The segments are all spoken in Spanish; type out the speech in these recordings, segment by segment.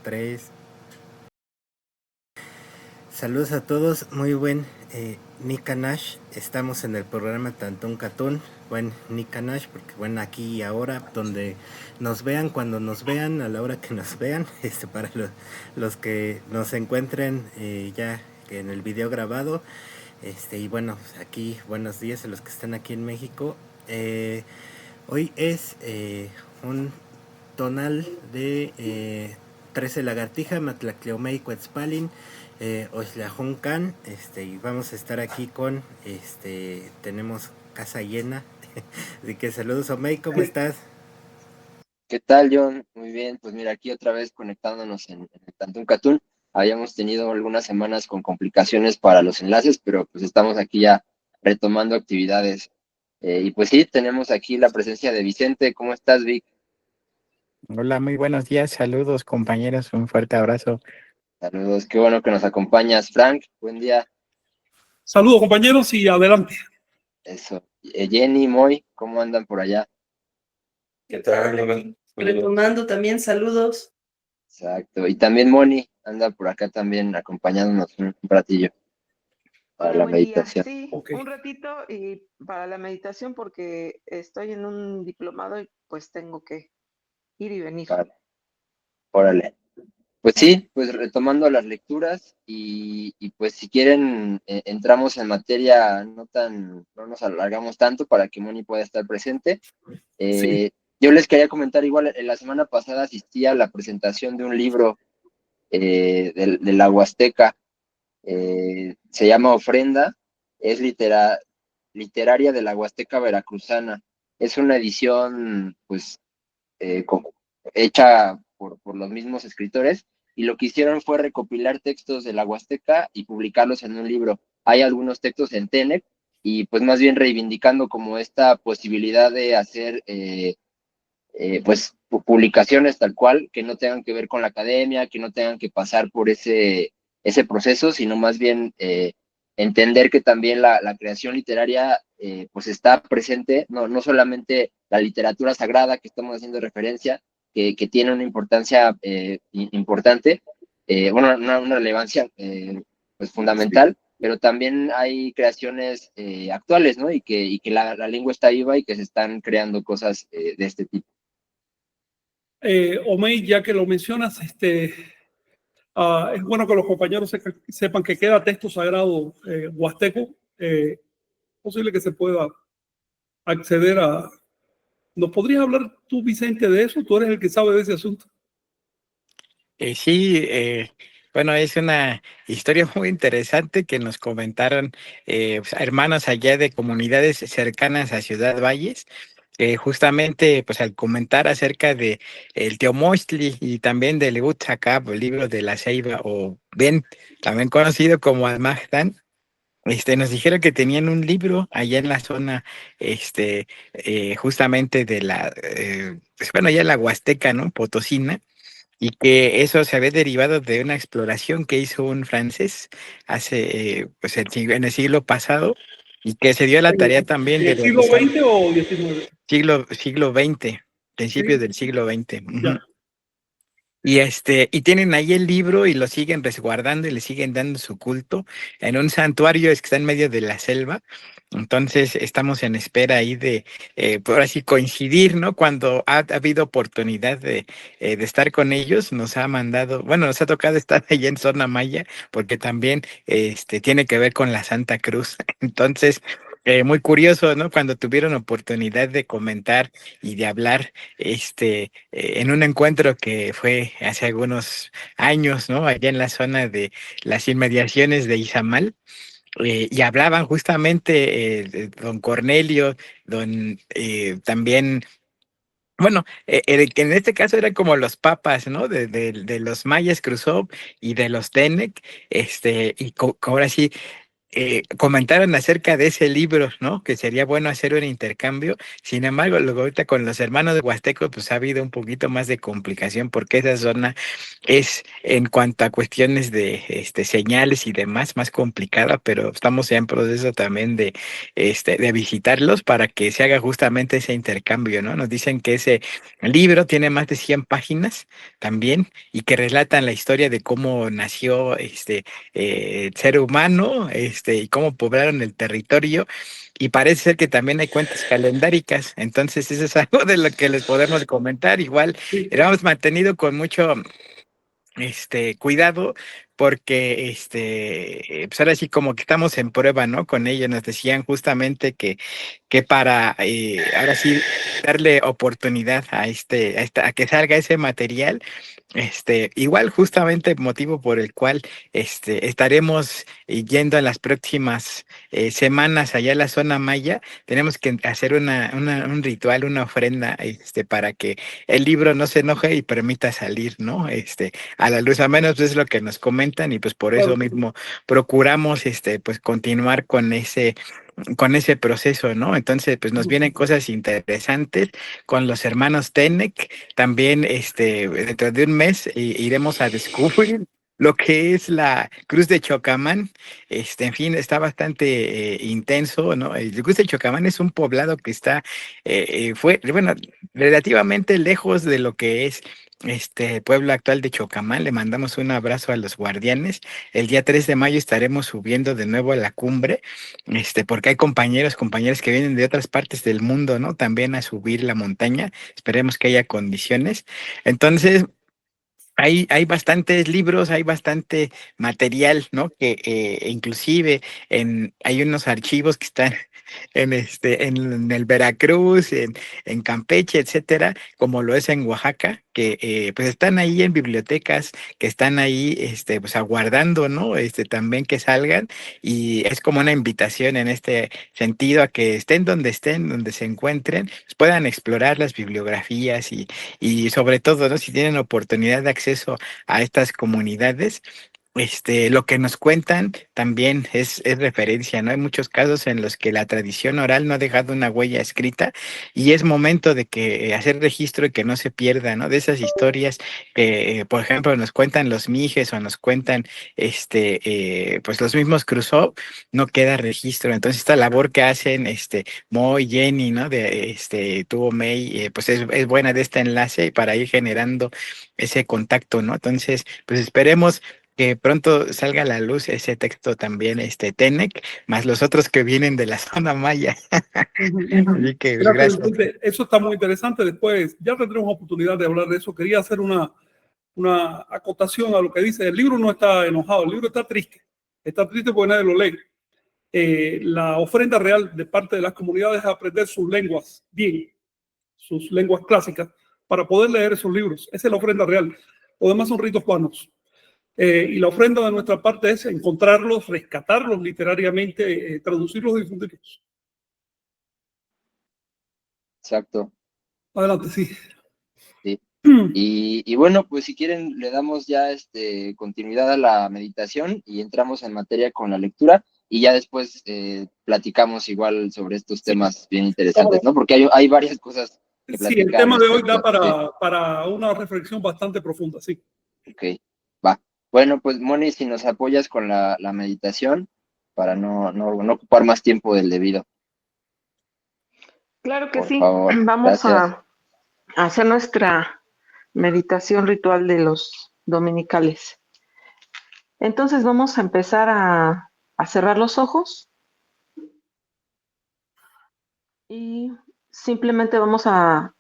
Tres. Saludos a todos, muy buen Nickanash. Estamos en el programa Tantún Catún, buen Nickanash, porque bueno, aquí y ahora, donde nos vean, cuando nos vean, a la hora que nos vean, para los que nos encuentren ya en el video grabado, y bueno, aquí buenos días a los que están aquí en México. Hoy es un tonal de 13 lagartija, Matlacleomei Quetzpalin, Oxlajuncan, y vamos a estar aquí con, tenemos casa llena, así que saludos, Omei, ¿cómo estás? ¿Qué tal, John? Muy bien, pues mira, aquí otra vez conectándonos en el Tantún Catún. Habíamos tenido algunas semanas con complicaciones para los enlaces, pero pues estamos aquí ya retomando actividades. Y pues sí, tenemos aquí la presencia de Vicente. ¿Cómo estás, Vic? Hola, muy buenos días, saludos compañeros, un fuerte abrazo. Saludos, qué bueno que nos acompañas. Frank, buen día. Saludos compañeros y adelante. Eso. Jenny, Moy, ¿cómo andan por allá? ¿Qué tal? Retomando también, saludos. Exacto. Y también Moni anda por acá también acompañándonos un ratillo para Hola, la buen meditación. día. Sí, Okay. un ratito y para la meditación porque estoy en un diplomado y pues tengo que ir y venir. Vale. Órale. Pues sí, pues retomando las lecturas y pues si quieren entramos en materia, no nos alargamos tanto para que Moni pueda estar presente. Sí. Yo les quería comentar igual, la semana pasada asistí a la presentación de un libro de la Huasteca, se llama Ofrenda, es literaria de la Huasteca Veracruzana. Es una edición pues hecha por los mismos escritores, y lo que hicieron fue recopilar textos de la Huasteca y publicarlos en un libro. Hay algunos textos en TENEC, y pues más bien reivindicando como esta posibilidad de hacer pues publicaciones tal cual, que no tengan que ver con la academia, que no tengan que pasar por ese proceso, sino más bien entender que también la creación literaria pues está presente, no solamente la literatura sagrada que estamos haciendo referencia, que tiene una importancia importante, bueno, una relevancia pues fundamental, pero también hay creaciones actuales, ¿no? Y que la lengua está viva y que se están creando cosas de este tipo. Omey, ya que lo mencionas, es bueno que los compañeros sepan que queda texto sagrado huasteco. Posible que se pueda acceder a... ¿Nos podrías hablar tú, Vicente, de eso? Tú eres el que sabe de ese asunto. Sí, bueno, es una historia muy interesante que nos comentaron pues, hermanos allá de comunidades cercanas a Ciudad Valles. Justamente, pues al comentar acerca de el Teomochtli y también del Utzacap, el libro de la Ceiba, o bien también conocido como Almagdán, nos dijeron que tenían un libro allá en la zona, justamente de la, pues, bueno, ya la Huasteca, ¿no? Potosina, y que eso se había derivado de una exploración que hizo un francés hace, pues en el siglo pasado, y que se dio la tarea también ¿En de el siglo realizar XX o XIX? siglo XX, principios Sí. del siglo XX. Ya. Y tienen ahí el libro y lo siguen resguardando y le siguen dando su culto en un santuario que está en medio de la selva. Entonces estamos en espera ahí de, por así coincidir, ¿no? Cuando ha habido oportunidad de estar con ellos, nos ha mandado, bueno, nos ha tocado estar allá en zona maya, porque también tiene que ver con la Santa Cruz. Entonces, muy curioso, ¿no? Cuando tuvieron oportunidad de comentar y de hablar en un encuentro que fue hace algunos años, ¿no? Allá en la zona de las inmediaciones de Izamal, y hablaban justamente de don Cornelio, también, bueno, que en este caso eran como los papas, ¿no? De los mayas Cruzov y de los Tenec, ahora sí, comentaron acerca de ese libro, ¿no? Que sería bueno hacer un intercambio. Sin embargo, luego ahorita con los hermanos de Huasteco, pues ha habido un poquito más de complicación porque esa zona es en cuanto a cuestiones de señales y demás más complicada, pero estamos ya en proceso también de visitarlos para que se haga justamente ese intercambio, ¿no? Nos dicen que ese libro tiene más de 100 páginas también y que relatan la historia de cómo nació el ser humano, y cómo poblaron el territorio. Y parece ser que también hay cuentas calendáricas, entonces eso es algo de lo que les podemos comentar. Igual, Sí, lo hemos mantenido con mucho cuidado porque pues ahora sí como que estamos en prueba, ¿no? Con ellos nos decían justamente que para ahora sí darle oportunidad a que salga ese material, igual justamente motivo por el cual estaremos yendo en las próximas semanas allá a la zona maya. Tenemos que hacer un ritual, una ofrenda, para que el libro no se enoje y permita salir, ¿no? A la luz, a menos es lo que nos comentan y pues por eso claro. mismo procuramos pues continuar con ese proceso, ¿no? Entonces, pues nos vienen cosas interesantes con los hermanos Tenec. También, dentro de un mes iremos a descubrir lo que es la Cruz de Chocamán. En fin, está bastante intenso, ¿no? El Cruz de Chocamán es un poblado que está, bueno, relativamente lejos de lo que es este pueblo actual de Chocamán. Le mandamos un abrazo a los guardianes. El día 3 de mayo estaremos subiendo de nuevo a la cumbre, porque hay compañeras que vienen de otras partes del mundo, ¿no? También a subir la montaña. Esperemos que haya condiciones. Entonces, hay bastantes libros, hay bastante material, ¿no? Que inclusive hay unos archivos que están en el Veracruz, en Campeche, etcétera, como lo es en Oaxaca, que pues están ahí en bibliotecas, que están ahí pues aguardando, ¿no? También que salgan, y es como una invitación en este sentido a que estén, donde se encuentren, pues puedan explorar las bibliografías y sobre todo, ¿no? Si tienen oportunidad de acceso a estas comunidades, lo que nos cuentan también es referencia, ¿no? Hay muchos casos en los que la tradición oral no ha dejado una huella escrita y es momento de que hacer registro y que no se pierda, ¿no? De esas historias que, por ejemplo, nos cuentan los Mijes o nos cuentan, pues los mismos Crusoe, no queda registro. Entonces, esta labor que hacen, Mo y Jenny, ¿no? Tuvo May, pues es buena de este enlace para ir generando ese contacto, ¿no? Entonces, pues esperemos que pronto salga a la luz ese texto también, Tenec, más los otros que vienen de la zona maya. Así que, pues, Gracias, gracias. Vicente. Eso está muy interesante. Después ya tendremos oportunidad de hablar de eso. Quería hacer una acotación a lo que dice. El libro no está enojado, el libro está triste. Está triste porque nadie lo lee. La ofrenda real de parte de las comunidades es aprender sus lenguas bien, sus lenguas clásicas, para poder leer esos libros. Esa es la ofrenda real. Lo demás son ritos vanos. Y la ofrenda de nuestra parte es encontrarlos, rescatarlos literariamente, traducirlos y difundirlos. Exacto, Adelante, sí. sí. Y bueno, pues si quieren, le damos ya continuidad a la meditación y entramos en materia con la lectura y ya después platicamos igual sobre estos temas bien interesantes, ¿no? Porque hay varias cosas que Sí, el platicar al tema de hoy da respecto. Sí, para una reflexión bastante profunda, sí. ok, va. Bueno, pues Moni, si nos apoyas con la meditación para no ocupar más tiempo del debido, Claro que por sí. favor. Vamos Gracias. a hacer nuestra meditación ritual de los dominicales. Entonces vamos a empezar a cerrar los ojos y simplemente vamos a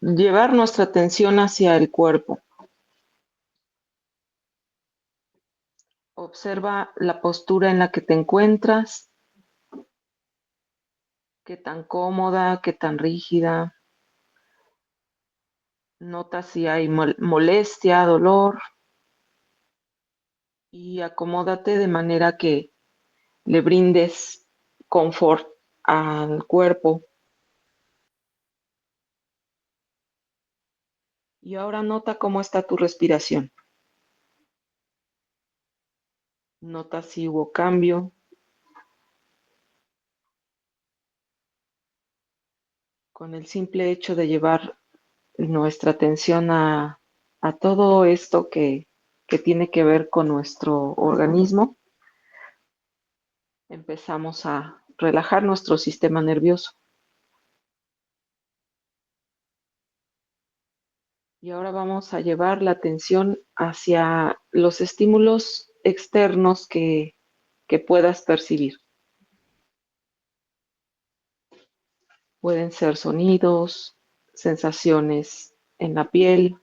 llevar nuestra atención hacia el cuerpo. Observa la postura en la que te encuentras, qué tan cómoda, qué tan rígida. Nota si hay molestia, dolor y acomódate de manera que le brindes confort al cuerpo. Y ahora nota cómo está tu respiración. Nota si hubo cambio, con el simple hecho de llevar nuestra atención a todo esto que tiene que ver con nuestro organismo, empezamos a relajar nuestro sistema nervioso. Y ahora vamos a llevar la atención hacia los estímulos externos que puedas percibir. Pueden ser sonidos, sensaciones en la piel,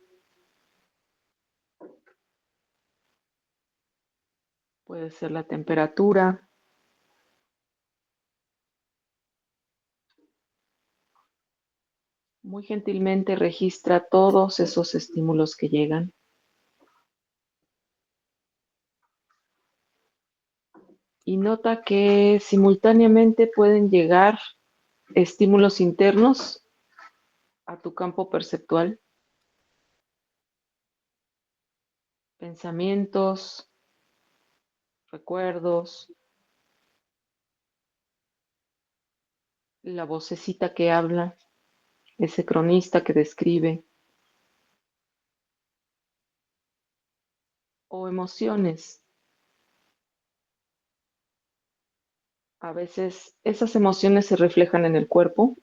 puede ser la temperatura. Muy gentilmente registra todos esos estímulos que llegan. Y nota que simultáneamente pueden llegar estímulos internos a tu campo perceptual, pensamientos, recuerdos, la vocecita que habla, ese cronista que describe, o emociones. A veces esas emociones se reflejan en el cuerpo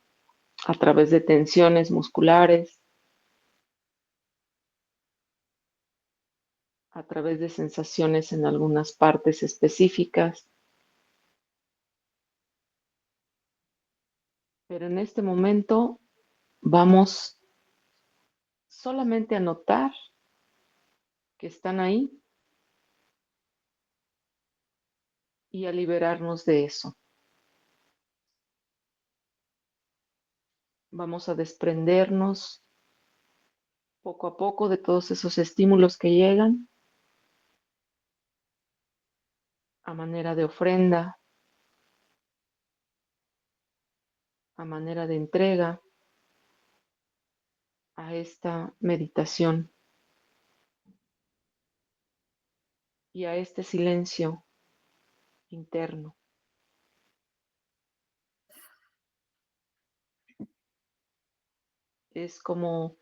a través de tensiones musculares, a través de sensaciones en algunas partes específicas. Pero en este momento vamos solamente a notar que están ahí y a liberarnos de eso. Vamos a desprendernos poco a poco de todos esos estímulos que llegan a manera de ofrenda, a manera de entrega a esta meditación y a este silencio interno. Es como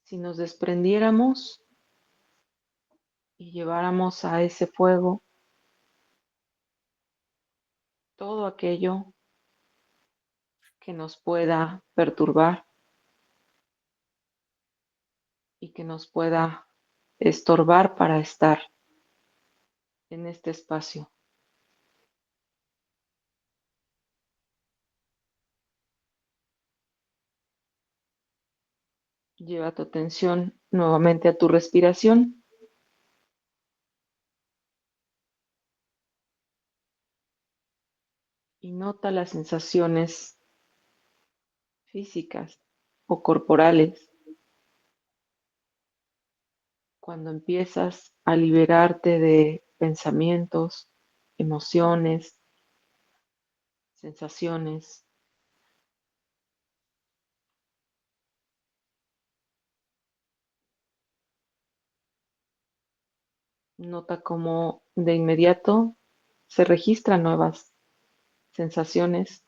si nos desprendiéramos y lleváramos a ese fuego todo aquello que nos pueda perturbar y que nos pueda estorbar para estar en este espacio. Lleva tu atención nuevamente a tu respiración y nota las sensaciones físicas o corporales cuando empiezas a liberarte de pensamientos, emociones, sensaciones. Nota cómo de inmediato se registran nuevas sensaciones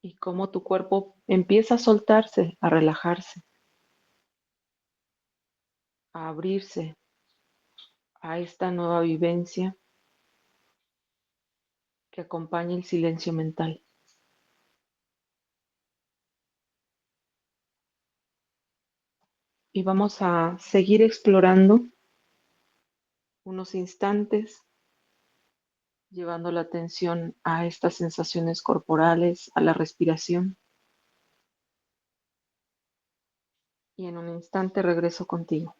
y cómo tu cuerpo empieza a soltarse, a relajarse, a abrirse a esta nueva vivencia que acompaña el silencio mental. Y vamos a seguir explorando unos instantes, llevando la atención a estas sensaciones corporales, a la respiración. Y en un instante regreso contigo.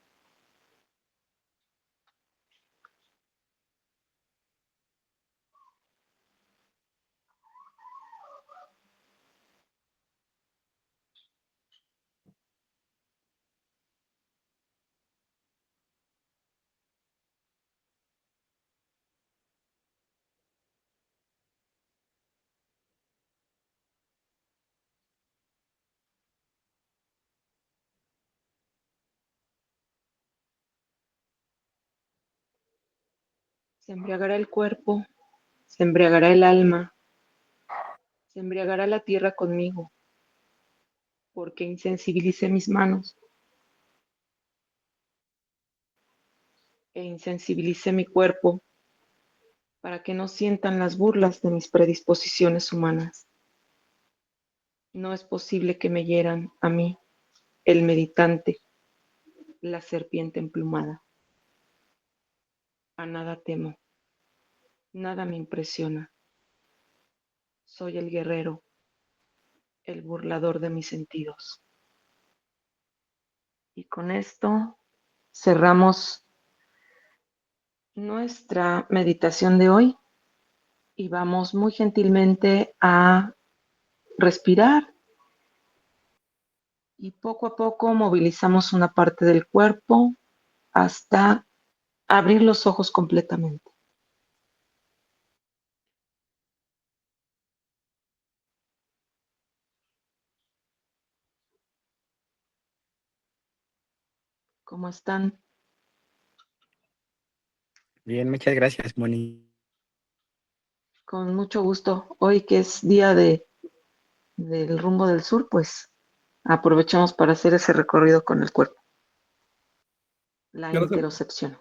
Se embriagará el cuerpo, se embriagará el alma, se embriagará la tierra conmigo, porque insensibilicé mis manos e insensibilicé mi cuerpo para que no sientan las burlas de mis predisposiciones humanas. No es posible que me hieran a mí, el meditante, la serpiente emplumada. A nada temo, nada me impresiona. Soy el guerrero, el burlador de mis sentidos. Y con esto cerramos nuestra meditación de hoy y vamos muy gentilmente a respirar y poco a poco movilizamos una parte del cuerpo hasta abrir los ojos completamente. ¿Cómo están? Bien, muchas gracias, Moni. Con mucho gusto. Hoy que es día del rumbo del sur, pues aprovechamos para hacer ese recorrido con el cuerpo. La Gracias. interocepción.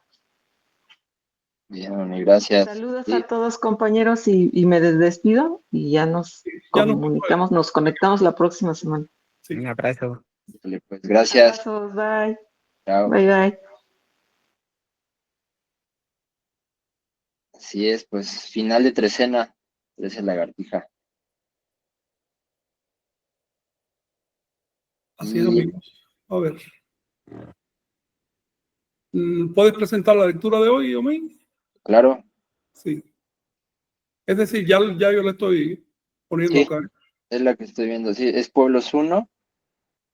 Bien, Moni, gracias. Saludos Sí, a todos, compañeros, y me despido y ya nos Ya nos comunicamos, nos conectamos la próxima semana. Sí. Un abrazo. pues gracias. Abrazos, bye. Chao. Bye, bye. Así es, pues final de trecena, 13 lagartija. Así es, amigos. A ver. ¿Puedes presentar la lectura de hoy, Omi? Claro, Sí. Es decir, ya yo le estoy poniendo sí, acá. es la que estoy viendo. Sí, es Pueblos 1,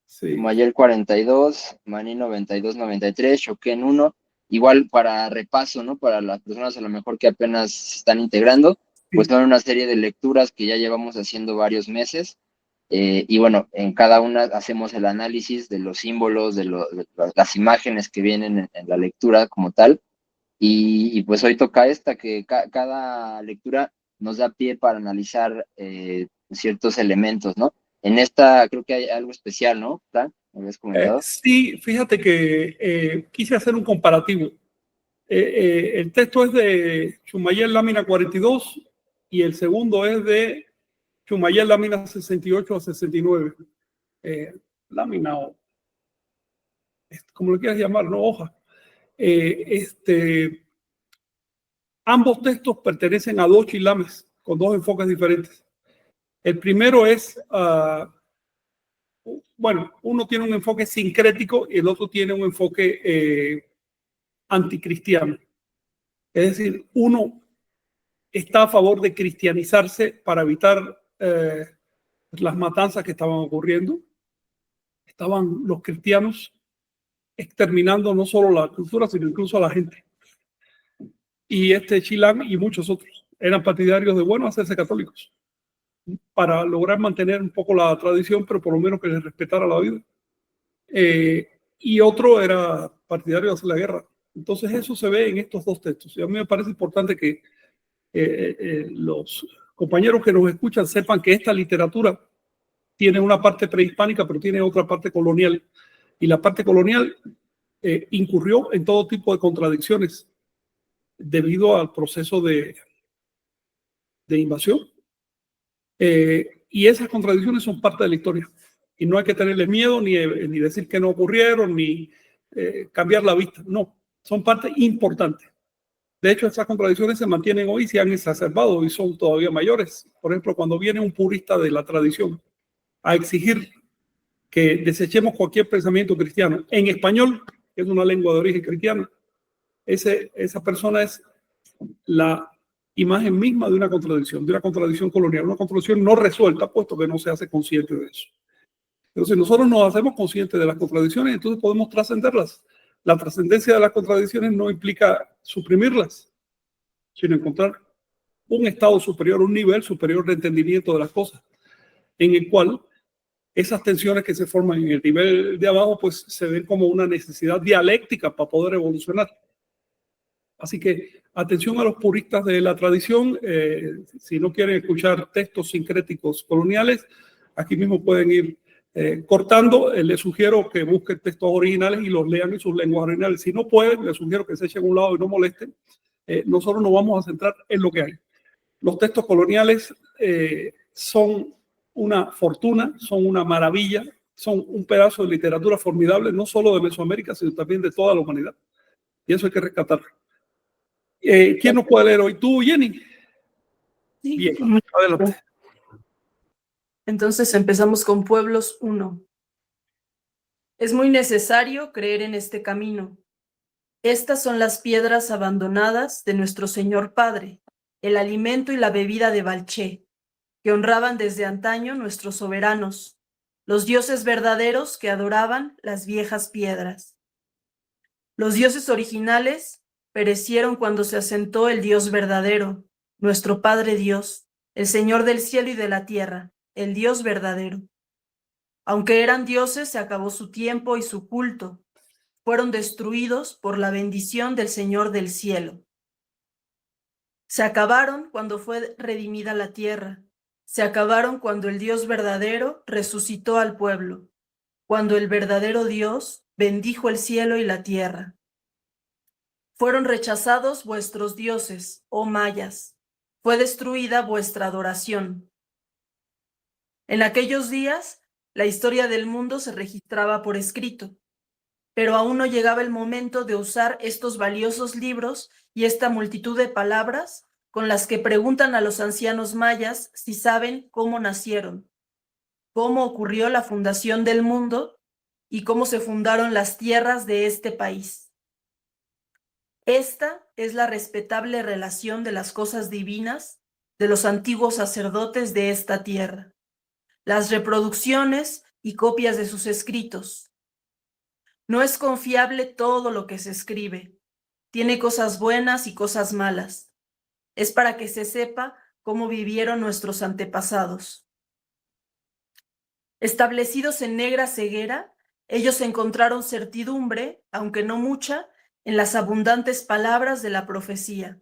Sí. Mayel 42, Maní 92-93, Shoken 1. Igual para repaso, ¿no? Para las personas a lo mejor que apenas se están integrando, pues Sí. son una serie de lecturas que ya llevamos haciendo varios meses. Y bueno, en cada una hacemos el análisis de los símbolos, de las imágenes que vienen en la lectura como tal. Y pues hoy toca esta, que cada lectura nos da pie para analizar ciertos elementos, ¿no? En esta creo que hay algo especial, ¿no? ¿Fran? ¿Me habías comentado? Sí, fíjate que quise hacer un comparativo. El texto es de Chumayel Lámina 42 y el segundo es de Chumayel Lámina 68 a 69. Lámina o como lo quieras llamar, no hoja. Ambos textos pertenecen a dos chilames con dos enfoques diferentes. El primero es, bueno, uno tiene un enfoque sincrético y el otro tiene un enfoque anticristiano. Es decir, uno está a favor de cristianizarse para evitar las matanzas que estaban ocurriendo. Estaban los cristianos exterminando no solo la cultura, sino incluso a la gente. Y Chilán y muchos otros eran partidarios de, bueno, hacerse católicos para lograr mantener un poco la tradición, pero por lo menos que les respetara la vida. Y otro era partidario de hacer la guerra. Entonces eso se ve en estos dos textos. Y a mí me parece importante que los compañeros que nos escuchan sepan que esta literatura tiene una parte prehispánica, pero tiene otra parte colonial. Y la parte colonial incurrió en todo tipo de contradicciones debido al proceso de invasión. Y esas contradicciones son parte de la historia. Y no hay que tenerles miedo ni decir que no ocurrieron, ni cambiar la vista. No, son parte importante. De hecho, esas contradicciones se mantienen hoy y se han exacerbado y son todavía mayores. Por ejemplo, cuando viene un purista de la tradición a exigir que desechemos cualquier pensamiento cristiano en español, que es una lengua de origen cristiana, esa persona es la imagen misma de una contradicción colonial, una contradicción no resuelta, puesto que no se hace consciente de eso. Entonces, nosotros nos hacemos conscientes de las contradicciones, entonces podemos trascenderlas. La trascendencia de las contradicciones no implica suprimirlas, sino encontrar un estado superior, un nivel superior de entendimiento de las cosas, en el cual esas tensiones que se forman en el nivel de abajo, pues se ven como una necesidad dialéctica para poder evolucionar. Así que atención a los puristas de la tradición, si no quieren escuchar textos sincréticos coloniales, aquí mismo pueden ir cortando. Les sugiero que busquen textos originales y los lean en sus lenguas originales. Si no pueden, les sugiero que se echen a un lado y no molesten. Nosotros nos vamos a centrar en lo que hay. Los textos coloniales son una fortuna, son una maravilla, son un pedazo de literatura formidable, no solo de Mesoamérica, sino también de toda la humanidad. Y eso hay que rescatarlo. ¿Quién nos puede leer hoy? ¿Tú, Jenny? Sí. Bien, adelante. Entonces empezamos con Pueblos 1. Es muy necesario creer en este camino. Estas son las piedras abandonadas de nuestro Señor Padre, el alimento y la bebida de Balché, que honraban desde antaño nuestros soberanos, los dioses verdaderos que adoraban las viejas piedras. Los dioses originales perecieron cuando se asentó el Dios verdadero, nuestro Padre Dios, el Señor del cielo y de la tierra, el Dios verdadero. Aunque eran dioses, se acabó su tiempo y su culto. Fueron destruidos por la bendición del Señor del cielo. Se acabaron cuando fue redimida la tierra. Se acabaron cuando el Dios verdadero resucitó al pueblo, cuando el verdadero Dios bendijo el cielo y la tierra. Fueron rechazados vuestros dioses, oh mayas. Fue destruida vuestra adoración. En aquellos días, la historia del mundo se registraba por escrito, pero aún no llegaba el momento de usar estos valiosos libros y esta multitud de palabras con las que preguntan a los ancianos mayas si saben cómo nacieron, cómo ocurrió la fundación del mundo y cómo se fundaron las tierras de este país. Esta es la respetable relación de las cosas divinas de los antiguos sacerdotes de esta tierra, las reproducciones y copias de sus escritos. No es confiable todo lo que se escribe. Tiene cosas buenas y cosas malas. Es para que se sepa cómo vivieron nuestros antepasados. Establecidos en negra ceguera, ellos encontraron certidumbre, aunque no mucha, en las abundantes palabras de la profecía.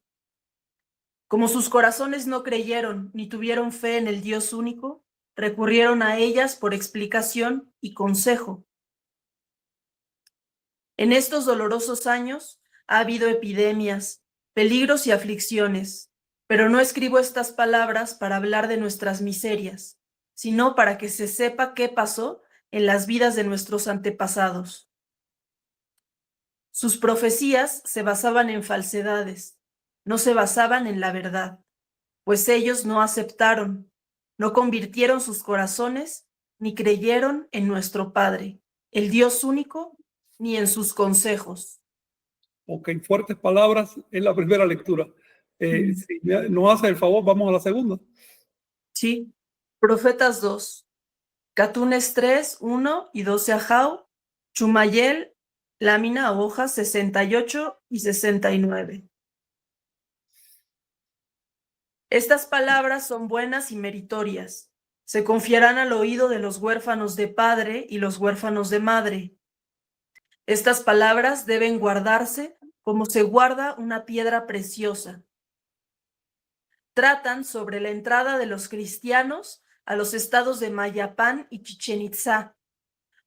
Como sus corazones no creyeron ni tuvieron fe en el Dios único, recurrieron a ellas por explicación y consejo. En estos dolorosos años ha habido epidemias, peligros y aflicciones, pero no escribo estas palabras para hablar de nuestras miserias, sino para que se sepa qué pasó en las vidas de nuestros antepasados. Sus profecías se basaban en falsedades, no se basaban en la verdad, pues ellos no aceptaron, no convirtieron sus corazones, ni creyeron en nuestro Padre, el Dios único, ni en sus consejos. Ok, fuertes palabras en la primera lectura. Si nos hace el favor, vamos a la segunda. Sí. Profetas 2. Catunes 3, 1 y 12 Ajau, Chumayel, lámina a hojas 68 y 69. Estas palabras son buenas y meritorias. Se confiarán al oído de los huérfanos de padre y los huérfanos de madre. Estas palabras deben guardarse como se guarda una piedra preciosa. Tratan sobre la entrada de los cristianos a los estados de Mayapán y Chichén Itzá,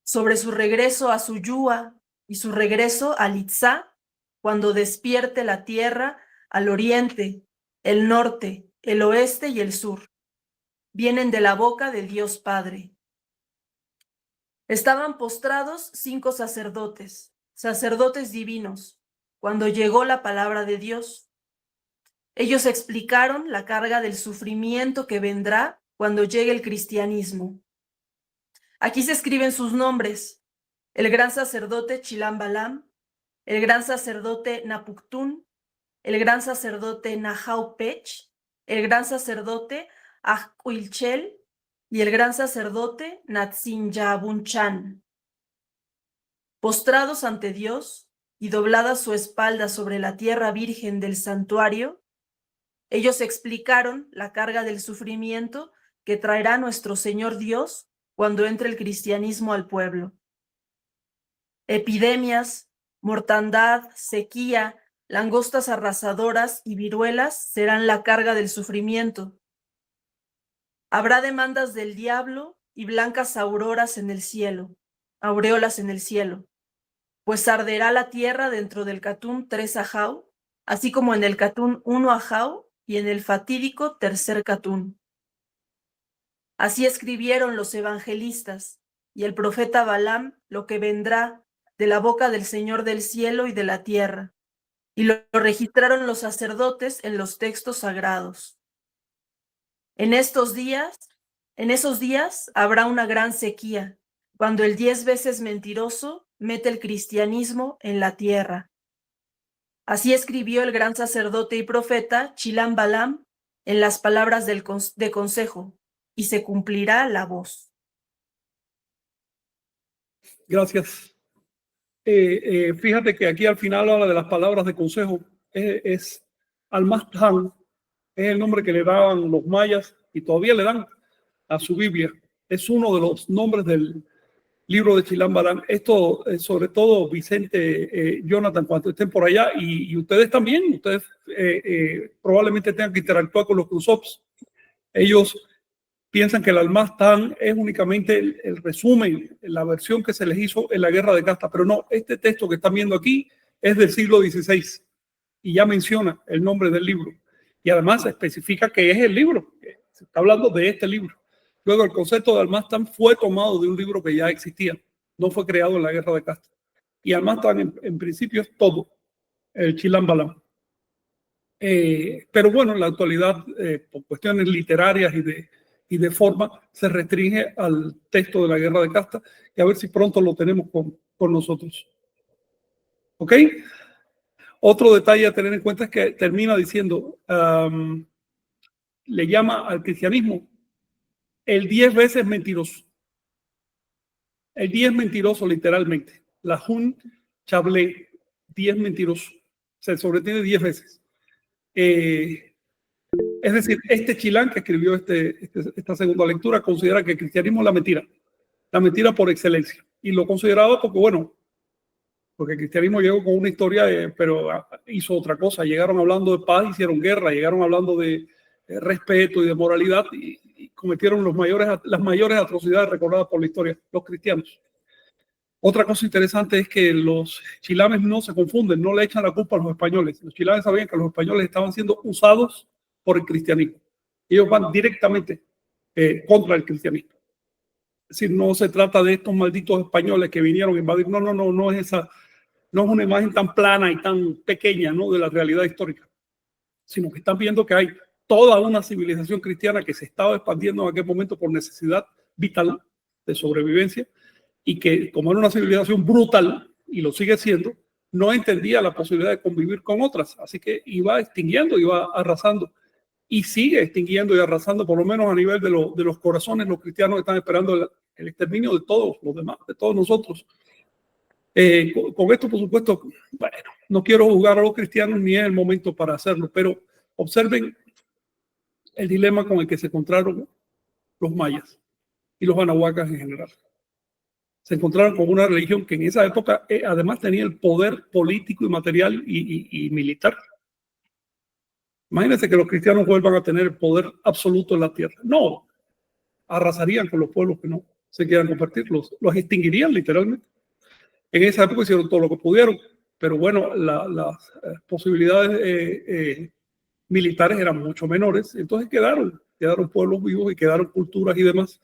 sobre su regreso a Suyúa y su regreso a Litzá, cuando despierte la tierra al oriente, el norte, el oeste y el sur. Vienen de la boca de Dios Padre. Estaban postrados 5 sacerdotes, sacerdotes divinos, cuando llegó la palabra de Dios. Ellos explicaron la carga del sufrimiento que vendrá cuando llegue el cristianismo. Aquí se escriben sus nombres: el gran sacerdote Chilam Balam, el gran sacerdote Napuktún, el gran sacerdote Nahau Pech, el gran sacerdote Ahquilchel y el gran sacerdote Natzin Yabunchan. Postrados ante Dios y doblada su espalda sobre la tierra virgen del santuario, ellos explicaron la carga del sufrimiento que traerá nuestro Señor Dios cuando entre el cristianismo al pueblo. Epidemias, mortandad, sequía, Langostas arrasadoras y viruelas serán la carga del sufrimiento. Habrá demandas del diablo y blancas auroras en el cielo, aureolas en el cielo, pues arderá la tierra dentro del Catún 3 Ajau, así como en el Catún 1 Ajau y en el fatídico tercer Catún. Así escribieron los evangelistas y el profeta Balaam lo que vendrá de la boca del Señor del cielo y de la tierra, y lo registraron los sacerdotes en los textos sagrados. En esos días habrá una gran sequía, cuando el 10 veces mentiroso mete el cristianismo en la tierra. Así escribió el gran sacerdote y profeta Chilam Balaam en las palabras de consejo, y se cumplirá la voz. Gracias. Fíjate que aquí al final habla de las palabras de consejo. Es Almaztán, es el nombre que le daban los mayas y todavía le dan a su Biblia. Es uno de los nombres del libro de Chilam Balaam. Esto, sobre todo Vicente, Jonathan, cuando estén por allá, y ustedes también, ustedes probablemente tengan que interactuar con los Cruzops. Ellos piensan que el Almaztán es únicamente el resumen, la versión que se les hizo en la guerra de Casta, pero no, este texto que están viendo aquí es del siglo XVI y ya menciona el nombre del libro y además especifica que es el libro, que se está hablando de este libro. Luego el concepto de Almaztán fue tomado de un libro que ya existía, no fue creado en la guerra de Casta. Y Almaztán en principio es todo el Chilam Balaam. Pero bueno, en la actualidad, por cuestiones literarias y de forma, se restringe al texto de la guerra de Casta y a ver si pronto lo tenemos con nosotros. ¿Ok? Otro detalle a tener en cuenta es que termina diciendo, le llama al cristianismo el 10 veces mentiroso. El 10 mentiroso literalmente. La Hun Chablé, 10 mentiroso. Se sobretiene 10 veces. Es decir, este Chilán que escribió esta segunda lectura considera que el cristianismo es la mentira por excelencia. Y lo consideraba porque, bueno, porque el cristianismo llegó con una historia, pero hizo otra cosa. Llegaron hablando de paz, hicieron guerra, llegaron hablando de respeto y de moralidad y cometieron las mayores atrocidades recordadas por la historia, los cristianos. Otra cosa interesante es que los chilames no se confunden, no le echan la culpa a los españoles. Los chilames sabían que los españoles estaban siendo usados por el cristianismo. Ellos van directamente contra el cristianismo. Es decir, no se trata de estos malditos españoles que vinieron a invadir. No es esa, no es una imagen tan plana y tan pequeña, ¿no?, de la realidad histórica, sino que están viendo que hay toda una civilización cristiana que se estaba expandiendo en aquel momento por necesidad vital de sobrevivencia y que, como era una civilización brutal, y lo sigue siendo, no entendía la posibilidad de convivir con otras, así que iba extinguiendo, iba arrasando, y sigue extinguiendo y arrasando, por lo menos a nivel de los corazones. Los cristianos están esperando el exterminio de todos los demás, de todos nosotros. Con esto, por supuesto, bueno, no quiero juzgar a los cristianos ni es el momento para hacerlo, pero observen el dilema con el que se encontraron los mayas y los anahuacas en general. Se encontraron con una religión que en esa época además tenía el poder político y material y militar. Imagínense que los cristianos vuelvan a tener el poder absoluto en la tierra. No, arrasarían con los pueblos que no se quieran convertir, los extinguirían literalmente. En esa época hicieron todo lo que pudieron, pero bueno, las posibilidades militares eran mucho menores, entonces quedaron pueblos vivos y quedaron culturas y demás,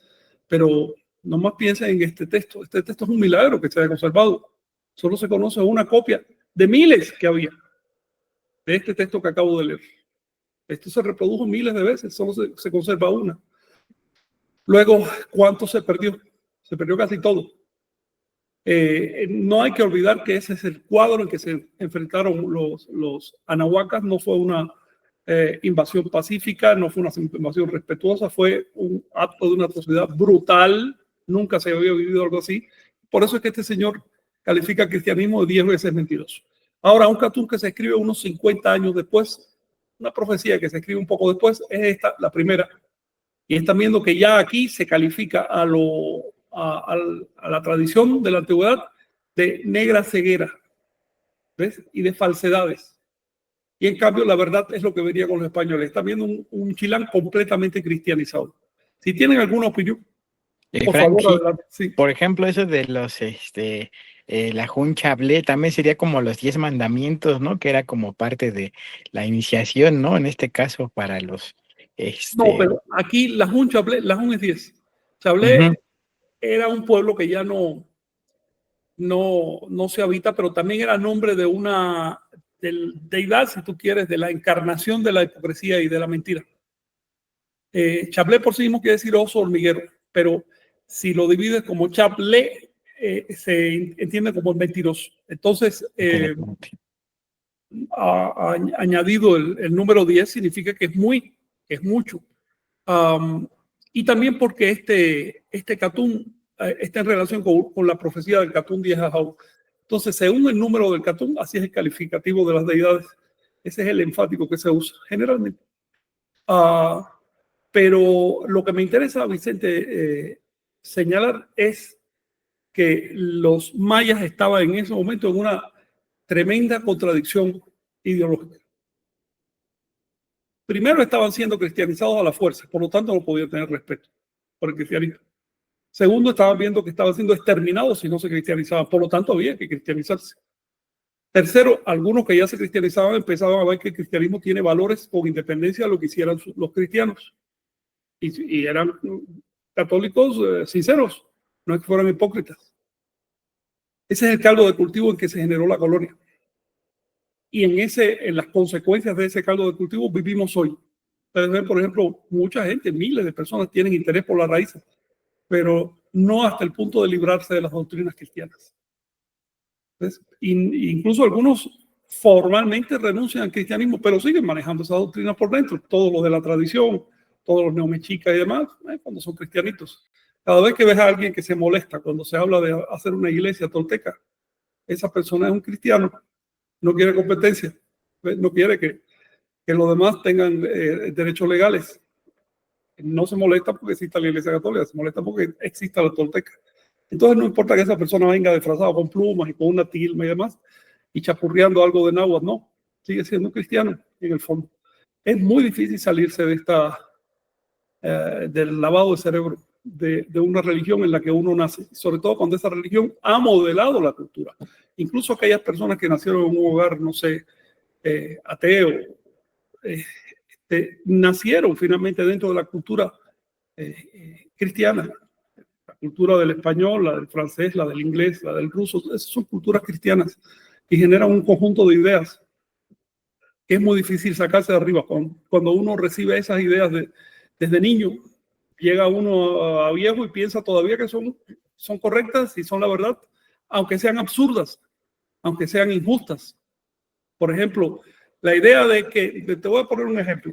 pero no más piensen en este texto. Este texto es un milagro que se haya conservado. Solo se conoce una copia de miles que había de este texto que acabo de leer. Esto se reprodujo miles de veces, solo se conserva una. Luego, ¿cuánto se perdió? Se perdió casi todo. No hay que olvidar que ese es el cuadro en que se enfrentaron los anahuacas. No fue una invasión pacífica, no fue una invasión respetuosa, fue un acto de una atrocidad brutal. Nunca se había vivido algo así. Por eso es que este señor califica al cristianismo de 10 veces mentiroso. Ahora, un Catún que se escribe unos 50 años después, una profecía que se escribe un poco después, es esta, la primera. Y están viendo que ya aquí se califica a la tradición de la antigüedad de negra ceguera, ¿ves? Y de falsedades. Y en cambio, la verdad es lo que venía con los españoles. Están viendo un Chilán completamente cristianizado. Si tienen alguna opinión, por Frank, favor, sí, adelante. Sí. por ejemplo, eso de los, la Jun Chablé también sería como los 10 mandamientos, ¿no? Que era como parte de la iniciación, ¿no? En este caso, para los, No, pero aquí la Jun es 10. Chablé era un pueblo que ya no se habita, pero también era nombre de una deidad, si tú quieres, de la encarnación de la hipocresía y de la mentira. Chablé por sí mismo quiere decir oso hormiguero, pero si lo divides como Chablé, se entiende como el mentiroso. Entonces, añadido el número 10 significa que es mucho. Y también porque este Catún está en relación con la profecía del Catún 10 Ajau. Entonces, según el número del Catún, así es el calificativo de las deidades. Ese es el enfático que se usa generalmente. Pero lo que me interesa, Vicente, señalar es que los mayas estaban en ese momento en una tremenda contradicción ideológica. Primero, estaban siendo cristianizados a la fuerza, por lo tanto no podían tener respeto por el cristianismo. Segundo, estaban viendo que estaban siendo exterminados si no se cristianizaban, por lo tanto había que cristianizarse. Tercero, algunos que ya se cristianizaban empezaban a ver que el cristianismo tiene valores con independencia de lo que hicieran los cristianos. Y eran católicos sinceros, no es que fueran hipócritas. Ese es el caldo de cultivo en que se generó la colonia. Y en las consecuencias de ese caldo de cultivo vivimos hoy. Ustedes ven, por ejemplo, mucha gente, miles de personas tienen interés por las raíces, pero no hasta el punto de librarse de las doctrinas cristianas. Incluso algunos formalmente renuncian al cristianismo, pero siguen manejando esas doctrinas por dentro. Todo lo de la tradición, todos los neomechicas y demás, cuando son cristianitos. Cada vez que ves a alguien que se molesta cuando se habla de hacer una iglesia tolteca, esa persona es un cristiano, no quiere competencia, no quiere que los demás tengan derechos legales. No se molesta porque exista la iglesia católica, se molesta porque exista la tolteca. Entonces no importa que esa persona venga disfrazada con plumas y con una tilma y demás, y chapurreando algo de náhuatl, no, sigue siendo un cristiano en el fondo. Es muy difícil salirse de del lavado de cerebro de una religión en la que uno nace, sobre todo cuando esa religión ha modelado la cultura. Incluso aquellas personas que nacieron en un hogar, no sé, ateo, nacieron finalmente dentro de la cultura cristiana. La cultura del español, la del francés, la del inglés, la del ruso, esas son culturas cristianas y generan un conjunto de ideas que es muy difícil sacarse de arriba. Cuando uno recibe esas ideas desde niño, llega uno a viejo y piensa todavía que son correctas y son la verdad, aunque sean absurdas, aunque sean injustas. Por ejemplo, la idea de que, te voy a poner un ejemplo,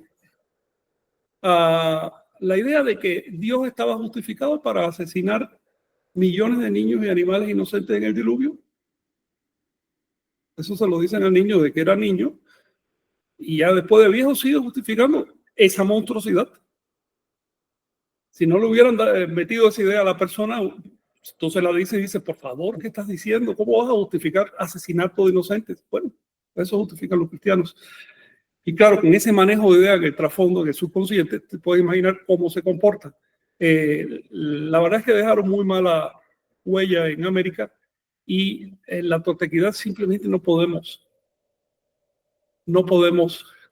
la idea de que Dios estaba justificado para asesinar millones de niños y animales inocentes en el diluvio. Eso se lo dicen al niño de que era niño y ya después de viejo sigue justificando esa monstruosidad. Si no le hubieran metido esa idea a la persona, entonces la dice y dice, por favor, ¿qué estás diciendo? ¿Cómo vas a justificar asesinato de inocentes? Bueno, eso justifican los cristianos. Y claro, con ese manejo de idea en el trasfondo, en el subconsciente, te puedes imaginar cómo se comporta. La verdad es que dejaron muy mala huella en América y en la toltequidad simplemente no podemos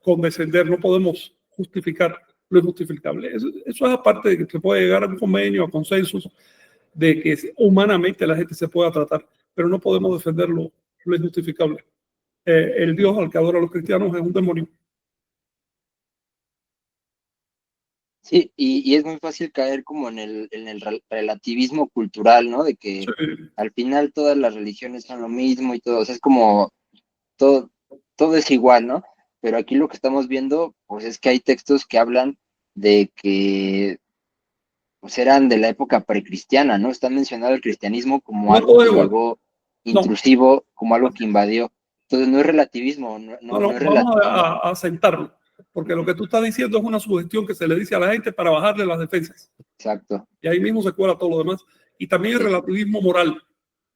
condescender, no podemos justificar lo injustificable. Eso es aparte de que se puede llegar a un convenio, a consensos, de que humanamente la gente se pueda tratar, pero no podemos defender lo injustificable. El Dios al que adora a los cristianos es un demonio. Sí, y es muy fácil caer como en el relativismo cultural, ¿no? De que Sí. al final todas las religiones son lo mismo y todo, o sea, es como todo es igual, ¿no? Pero aquí lo que estamos viendo, pues es que hay textos que hablan de que pues eran de la época precristiana, ¿no? Están mencionando el cristianismo como No algo todo que es igual. llegó No. intrusivo, como algo que invadió. Entonces no es relativismo, no es Vamos relativismo. a sentarlo, porque lo que tú estás diciendo es una sugestión que se le dice a la gente para bajarle las defensas. Exacto. Y ahí mismo se cuela todo lo demás. Y también el relativismo moral.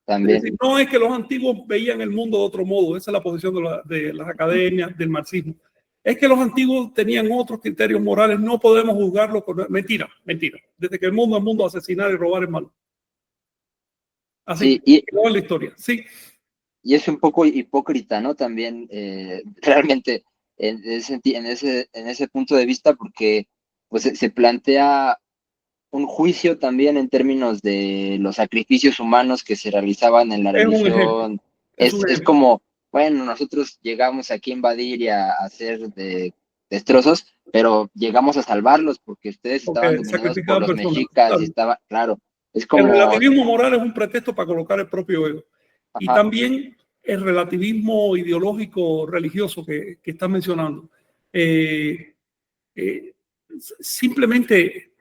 también. Es decir, no es que los antiguos veían el mundo de otro modo, esa es la posición de las academias, del marxismo. Es que los antiguos tenían otros criterios morales, no podemos juzgarlos con... Mentira, mentira. Desde que el mundo, asesinar y robar es malo. Así, Sí, y quedó en la historia, sí. y es un poco hipócrita, ¿no? También realmente en ese punto de vista, porque pues se plantea un juicio también en términos de los sacrificios humanos que se realizaban en la Es un ejemplo. religión. Es un Es ejemplo. como, bueno, nosotros llegamos aquí a invadir y a hacer destrozos, pero llegamos a salvarlos porque ustedes estaban Porque dominados por sacrificaban los personas. mexicas Claro. y estaba, claro, es El como, relativismo moral es un pretexto para colocar el propio ego. Y ajá, también el relativismo ideológico religioso que estás mencionando. Eh, eh, Simplemente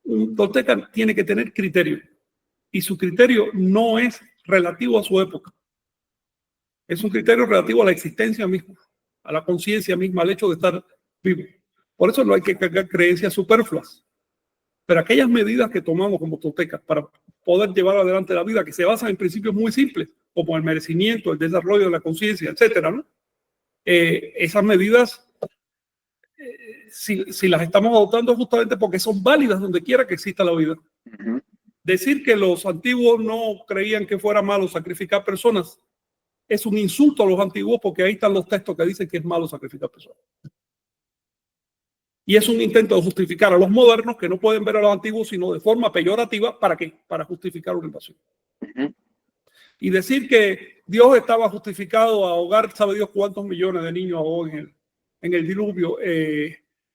un tolteca tiene que tener criterio. Y su criterio no es relativo a su época. Es un criterio relativo a la existencia misma, a la conciencia misma, al hecho de estar vivo. Por eso no hay que cargar creencias superfluas. Pero aquellas medidas que tomamos como toltecas para poder llevar adelante la vida, que se basan en principios muy simples, como el merecimiento, el desarrollo de la conciencia, etcétera, ¿no? Esas medidas, si las estamos adoptando, es justamente porque son válidas donde quiera que exista la vida. uh-huh. Decir que los antiguos no creían que fuera malo sacrificar personas es un insulto a los antiguos, porque ahí están los textos que dicen que es malo sacrificar personas. Y es un intento de justificar a los modernos que no pueden ver a los antiguos sino de forma peyorativa. ¿Para qué? Para justificar una invasión. Uh-huh. Y decir que Dios estaba justificado a ahogar, sabe Dios cuántos millones de niños ahogó en el diluvio,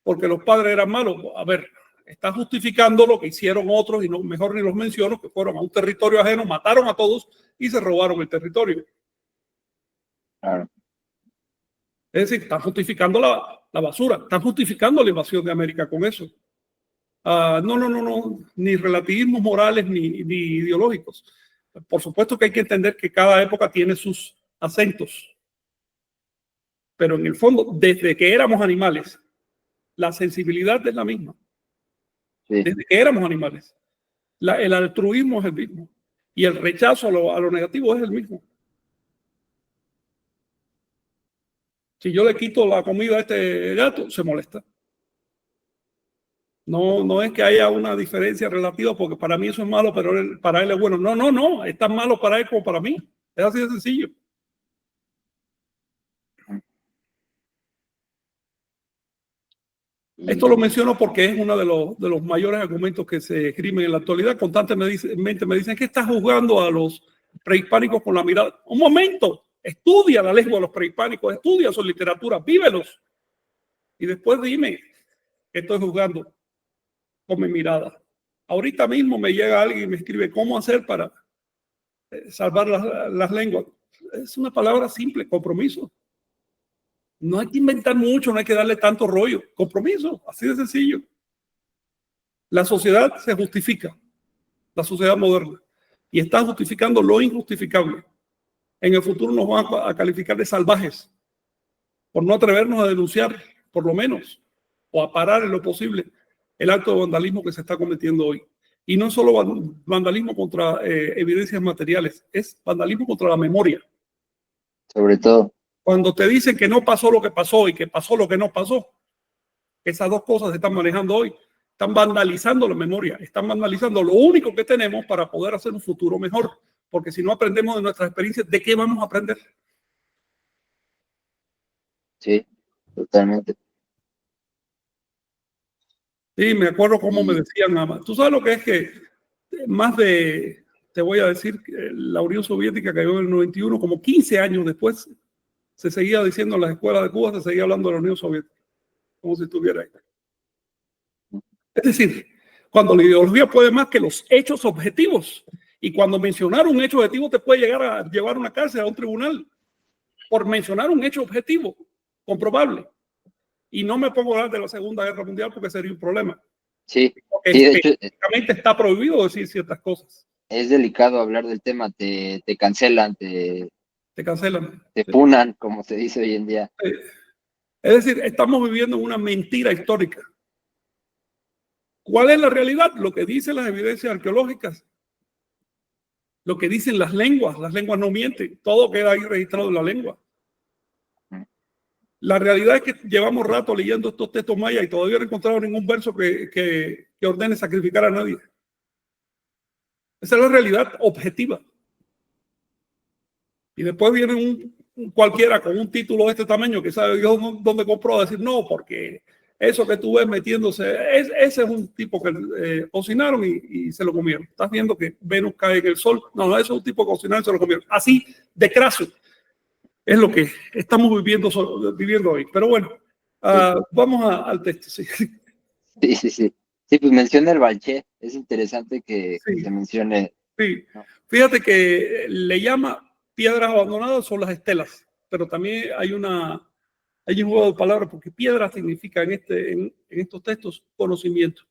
porque los padres eran malos. A ver, está justificando lo que hicieron otros, y no, mejor ni los menciono, que fueron a un territorio ajeno, mataron a todos y se robaron el territorio. Claro. Es decir, están justificando la basura, están justificando la invasión de América con eso. No, ni relativismos morales ni ideológicos. Por supuesto que hay que entender que cada época tiene sus acentos, pero en el fondo, desde que éramos animales, la sensibilidad es la misma. Sí. Desde que éramos animales, el altruismo es el mismo y el rechazo a lo negativo es el mismo. Si yo le quito la comida a este gato, se molesta. No es que haya una diferencia relativa, porque para mí eso es malo, pero para él es bueno. No, es tan malo para él como para mí. Es así de sencillo. Esto lo menciono porque es uno de los mayores argumentos que se esgrimen en la actualidad. Constantemente me dicen que estás juzgando a los prehispánicos con la mirada. Un momento, estudia la lengua de los prehispánicos, estudia su literatura, vívelos. Y después dime que estoy juzgando con mi mirada. Ahorita mismo me llega alguien y me escribe cómo hacer para salvar las lenguas. Es una palabra simple, compromiso. No hay que inventar mucho, no hay que darle tanto rollo. Compromiso, así de sencillo. La sociedad se justifica, la sociedad moderna, y está justificando lo injustificable. En el futuro nos van a calificar de salvajes por no atrevernos a denunciar, por lo menos, o a parar en lo posible el acto de vandalismo que se está cometiendo hoy. Y no solo vandalismo contra evidencias materiales, es vandalismo contra la memoria. Sobre todo. Cuando te dicen que no pasó lo que pasó y que pasó lo que no pasó, esas dos cosas se están manejando hoy. Están vandalizando la memoria, están vandalizando lo único que tenemos para poder hacer un futuro mejor. Porque si no aprendemos de nuestras experiencias, ¿de qué vamos a aprender? Sí, totalmente. Sí, me acuerdo cómo me decían, tú sabes lo que es que te voy a decir, la Unión Soviética cayó en el 91, como 15 años después, se seguía diciendo en las escuelas de Cuba, se seguía hablando de la Unión Soviética, como si estuviera ahí. Es decir, cuando la ideología puede más que los hechos objetivos, y cuando mencionar un hecho objetivo te puede llegar a llevar a una cárcel, a un tribunal, por mencionar un hecho objetivo, comprobable. Y no me pongo a hablar de la Segunda Guerra Mundial porque sería un problema. Sí, Porque sí, de hecho, específicamente está prohibido decir ciertas cosas. es delicado hablar del tema, te cancelan, Te cancelan. te funan, como se dice hoy en día. Es decir, estamos viviendo una mentira histórica. ¿Cuál es la realidad? Lo que dicen las evidencias arqueológicas. lo que dicen las lenguas no mienten, todo queda ahí registrado en la lengua. La realidad es que llevamos rato leyendo estos textos mayas y todavía no he encontrado ningún verso que ordene sacrificar a nadie. Esa es la realidad objetiva. Y después viene un cualquiera con un título de este tamaño que sabe Dios dónde compró a decir no, porque eso que tú ves metiéndose, ese es un tipo que cocinaron y se lo comieron. Estás viendo que Venus cae en el sol. No, eso es un tipo que cocinaron y se lo comieron. Así de craso es lo que estamos viviendo hoy. Pero bueno, vamos al texto. Sí. Sí, pues menciona el Balché. Es interesante que se mencione. Sí. ¿No? Fíjate que le llama piedras abandonadas, son las estelas, pero también hay un juego de palabras, porque piedra significa en estos textos conocimiento.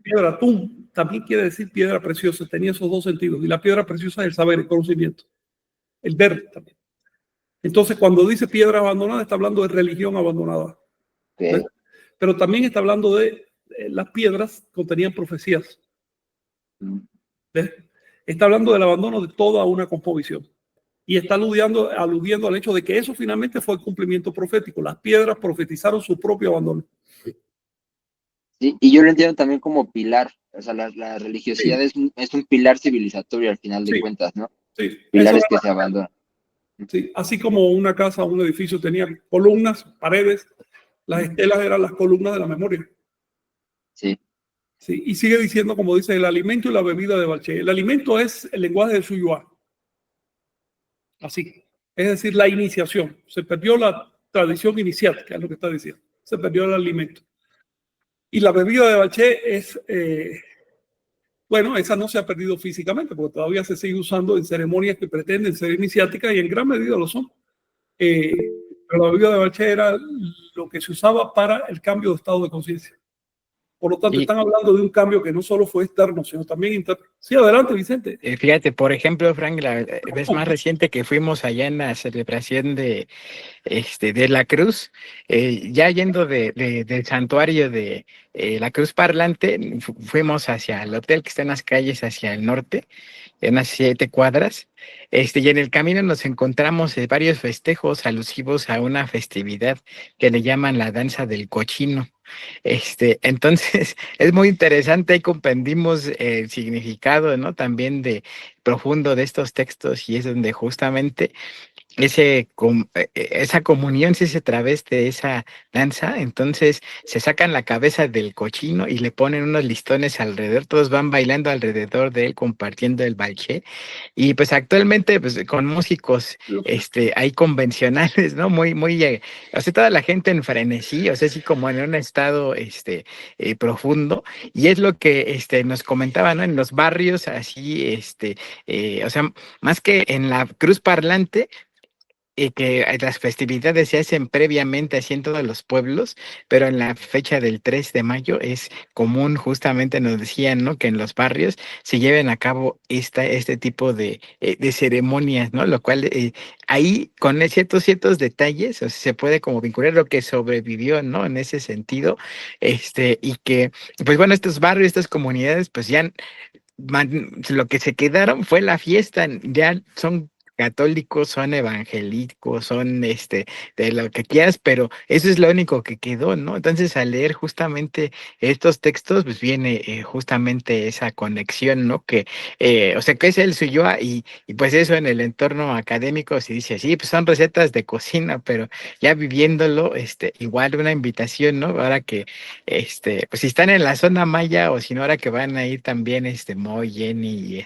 Piedra tum también quiere decir piedra preciosa, tenía esos dos sentidos, y la piedra preciosa es el saber, el conocimiento, el ver también. Entonces, cuando dice piedra abandonada, está hablando de religión abandonada. Pero también está hablando de las piedras contenían profecías. ¿Ves? Está hablando del abandono de toda una composición. Y está aludiendo al hecho de que eso finalmente fue el cumplimiento profético. Las piedras profetizaron su propio abandono. Sí, y yo lo entiendo también como pilar. O sea, la religiosidad es un pilar civilizatorio al final de cuentas, ¿no? Sí. Pilares que se abandonan. Sí, así como una casa o un edificio tenía columnas, paredes, las estelas eran las columnas de la memoria. Sí. Sí, y sigue diciendo, como dice, el alimento y la bebida de Balché. El alimento es el lenguaje del Suyuá. Así. Es decir, la iniciación. Se perdió la tradición iniciática, es lo que está diciendo. Se perdió el alimento. Y la bebida de Balché es, bueno, esa no se ha perdido físicamente, porque todavía se sigue usando en ceremonias que pretenden ser iniciáticas y en gran medida lo son. Pero la bebida de Balché era lo que se usaba para el cambio de estado de conciencia. Por lo tanto, están hablando de un cambio que no solo fue externo, sino también interno. Sí, adelante, Vicente. Fíjate, por ejemplo, Frank, la vez más reciente que fuimos allá en la celebración de la cruz, ya yendo del santuario de la cruz parlante, fuimos hacia el hotel que está en las calles hacia el norte, en unas 7 cuadras, y en el camino nos encontramos varios festejos alusivos a una festividad que le llaman la danza del cochino. Entonces es muy interesante, ahí comprendimos el significado, ¿no? También profundo de estos textos, y es donde justamente esa comunión se hace a través de esa danza. Entonces se sacan la cabeza del cochino y le ponen unos listones alrededor, todos van bailando alrededor de él, compartiendo el balché, y pues actualmente pues con músicos ahí convencionales, ¿no? Muy, o sea, toda la gente en frenesí, o sea, así como en un estado profundo, y es lo que nos comentaba, ¿no? En los barrios así, o sea, más que en la cruz parlante, que las festividades se hacen previamente así en todos los pueblos, pero en la fecha del 3 de mayo es común, justamente nos decían, ¿no? Que en los barrios se lleven a cabo este tipo de ceremonias, ¿no? Lo cual ahí con ciertos detalles, o sea, se puede como vincular lo que sobrevivió, ¿no? En ese sentido, y que, pues bueno, estos barrios, estas comunidades, pues ya lo que se quedaron fue la fiesta, ya son católicos, son evangélicos, son de lo que quieras, pero eso es lo único que quedó, ¿no? Entonces, al leer justamente estos textos, pues viene justamente esa conexión, ¿no? Que, o sea, que es el suyo, y pues eso en el entorno académico se dice, sí, pues son recetas de cocina, pero ya viviéndolo, igual una invitación, ¿no? Ahora que, pues si están en la zona maya, o si no, ahora que van a ir también, Moy, Jenny,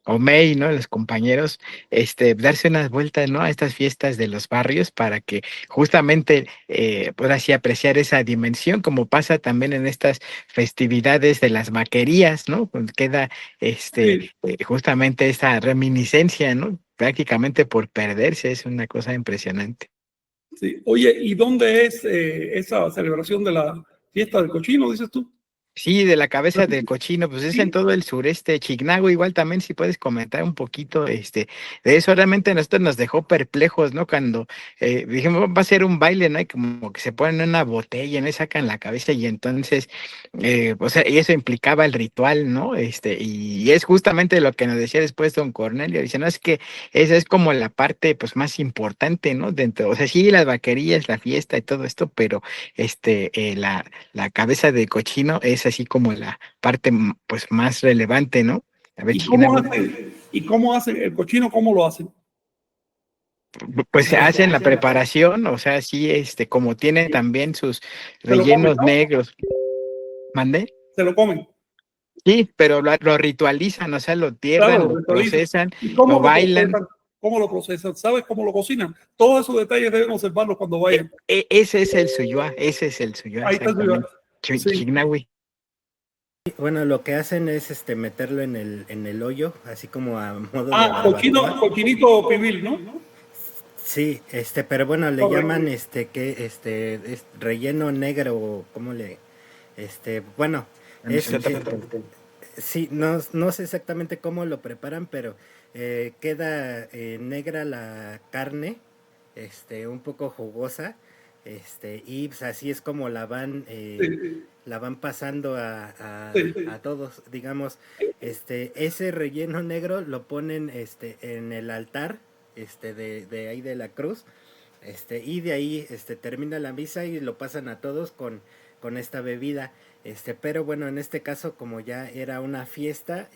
Omey, ¿no? Los compañeros, darse unas vueltas, ¿no? A estas fiestas de los barrios, para que justamente pueda así apreciar esa dimensión, como pasa también en estas festividades de las vaquerías, ¿no? Pues queda justamente esa reminiscencia, ¿no? Prácticamente por perderse, es una cosa impresionante. Sí. Oye, ¿y dónde es esa celebración de la fiesta del cochino, dices tú? Sí, de la cabeza del cochino, pues es en todo el sureste, Chignagua, igual también si puedes comentar un poquito, de eso realmente a nosotros nos dejó perplejos, ¿no? Cuando dijimos, va a ser un baile, ¿no? Y como que se ponen una botella, ¿no? Y sacan la cabeza y entonces, o sea, y eso implicaba el ritual, ¿no? Y es justamente lo que nos decía después don Cornelio, dice, no, es que esa es como la parte, pues, más importante, ¿no? Dentro, o sea, sí, las vaquerías, la fiesta y todo esto, pero, la cabeza de cochino es así como la parte pues más relevante, ¿no? A ver, ¿Y cómo Chignago, hacen? ¿Y cómo hacen el cochino? ¿Cómo lo hacen? pues se hacen la preparación, o sea, sí, como tienen también sus Se lo comen, rellenos ¿no? negros, ¿mande? Se lo comen. Sí, pero lo ritualizan, o sea, lo tierran, Claro, lo lo ritualizan. procesan, ¿Y cómo lo lo bailan. procesan? ¿Cómo lo procesan? ¿Sabes cómo lo cocinan? Todos esos detalles deben observarlos cuando vayan. Ese es el suyua, Ahí está el lugar. exactamente. Sí. Chignahui. Bueno, lo que hacen es meterlo en el hoyo, así como a modo de Cochino, barbacoa. cochinito pibil, ¿no? Sí, pero bueno, le Correcto. llaman es relleno negro, ¿cómo le? Bueno, es sí, no sé exactamente cómo lo preparan, pero queda negra la carne, un poco jugosa, y pues así es como Sí, la van pasando sí. a todos, digamos, ese relleno negro lo ponen en el altar, de ahí de la cruz, y de ahí termina la misa y lo pasan a todos con esta bebida. Pero bueno, en este caso, como ya era una fiesta,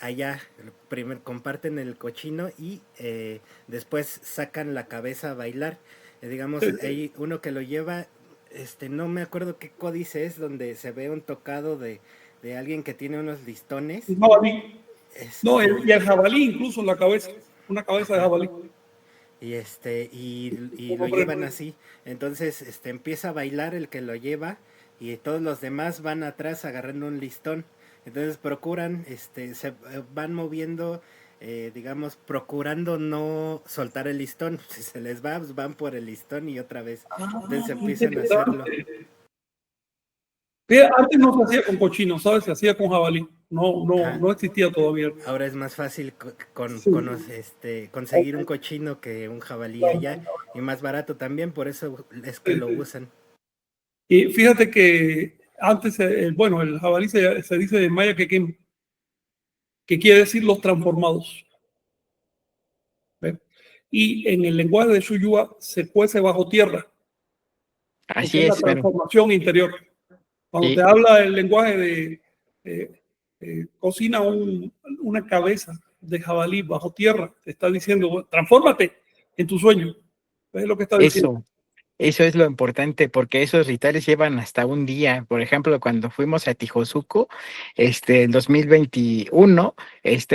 allá primero comparten el cochino y después sacan la cabeza a bailar. Digamos, hay uno que lo lleva, no me acuerdo qué códice es, donde se ve un tocado de alguien que tiene unos listones. Un jabalí. No, Este, y el jabalí incluso en la cabeza. Una cabeza de jabalí. y y Un lo hombre, llevan así. Entonces empieza a bailar el que lo lleva y todos los demás van atrás agarrando un listón. Entonces procuran, se van moviendo, digamos, procurando no soltar el listón. Si se les va, pues van por el listón y otra vez. Entonces empiezan a hacerlo. Antes no se hacía con cochino, ¿sabes? Se hacía con jabalí. No, no, Ajá. no existía todavía. Ahora es más fácil Sí. conseguir un cochino que un jabalí allá, y más barato también, por eso es que lo usan. Y fíjate que antes, bueno, el jabalí se dice de maya que quiere decir los transformados. ¿Ve? Y en el lenguaje de Shuyua se cuece bajo tierra, porque Así es la es, pero transformación interior. Cuando te sí, habla el lenguaje de cocina una cabeza de jabalí bajo tierra, te está diciendo, transfórmate en tu sueño. ¿Ves lo que está diciendo? eso. Eso es lo importante, porque esos rituales llevan hasta un día. Por ejemplo, cuando fuimos a Tijosuco, en 2021,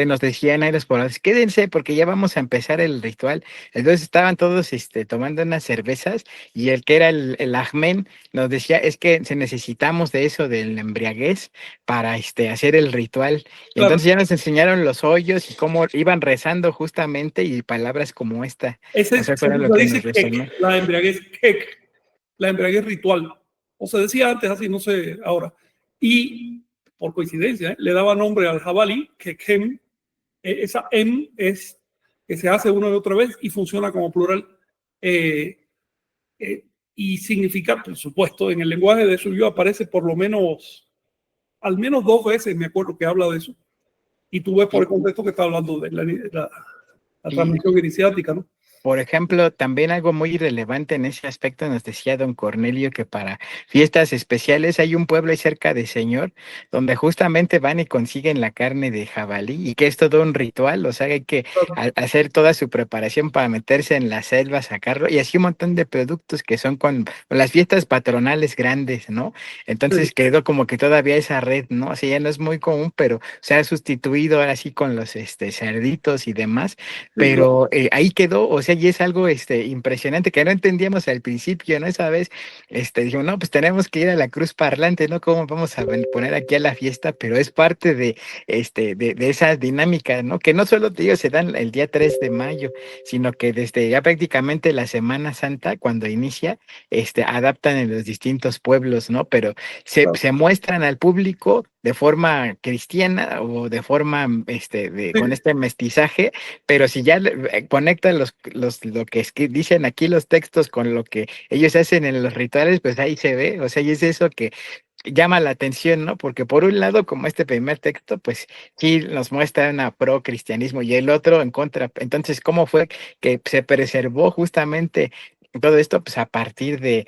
nos decían ahí los pobladores, quédense porque ya vamos a empezar el ritual. Entonces estaban todos, tomando unas cervezas y el que era el ajmen nos decía, es que se necesitamos de eso, del embriaguez, para, hacer el ritual. Y Claro, entonces ya nos enseñaron los hoyos y cómo iban rezando justamente y palabras como esta. ese O sea, eso fueron lo se que nos dice resonó. kek, la embriaguez kek, la embriaguez ritual. O se decía antes así, no sé ahora. Y por coincidencia, le daba nombre al jabalí, que kem, esa em es que se hace una y otra vez y funciona como plural. Eh, y significa, por supuesto, en el lenguaje de Suyo aparece por lo menos, al menos 2 veces, me acuerdo que habla de eso. Y tú ves por el contexto que está hablando de la Y, transmisión iniciática, ¿no? por ejemplo, también algo muy relevante en ese aspecto nos decía don Cornelio que para fiestas especiales hay un pueblo ahí cerca de Señor donde justamente van y consiguen la carne de jabalí y que es todo un ritual, o sea, hay que hacer toda su preparación para meterse en la selva, sacarlo y así un montón de productos que son con las fiestas patronales grandes, ¿no? Entonces quedó como que todavía esa red, ¿no? O sea, ya no es muy común, pero se ha sustituido ahora sí con los cerditos y demás, Sí, claro. pero ahí quedó, o sea, sea, y es algo impresionante que no entendíamos al principio, ¿no? Esa vez dijo, no, pues tenemos que ir a la cruz parlante, ¿no? ¿Cómo vamos a poner aquí a la fiesta? Pero es parte de esa dinámica, ¿no? Que no solo, te digo, se dan el día 3 de mayo, sino que desde ya prácticamente la Semana Santa, cuando inicia, adaptan en los distintos pueblos, ¿no? Pero Claro. se muestran al público de forma cristiana o de forma, con Sí, este mestizaje, pero si ya conectan lo que dicen aquí los textos con lo que ellos hacen en los rituales, pues ahí se ve, o sea, y es eso que llama la atención, ¿no? Porque por un lado, como este primer texto, pues sí nos muestra una pro cristianismo y el otro en contra. Entonces, ¿cómo fue que se preservó justamente todo esto? Pues a partir de,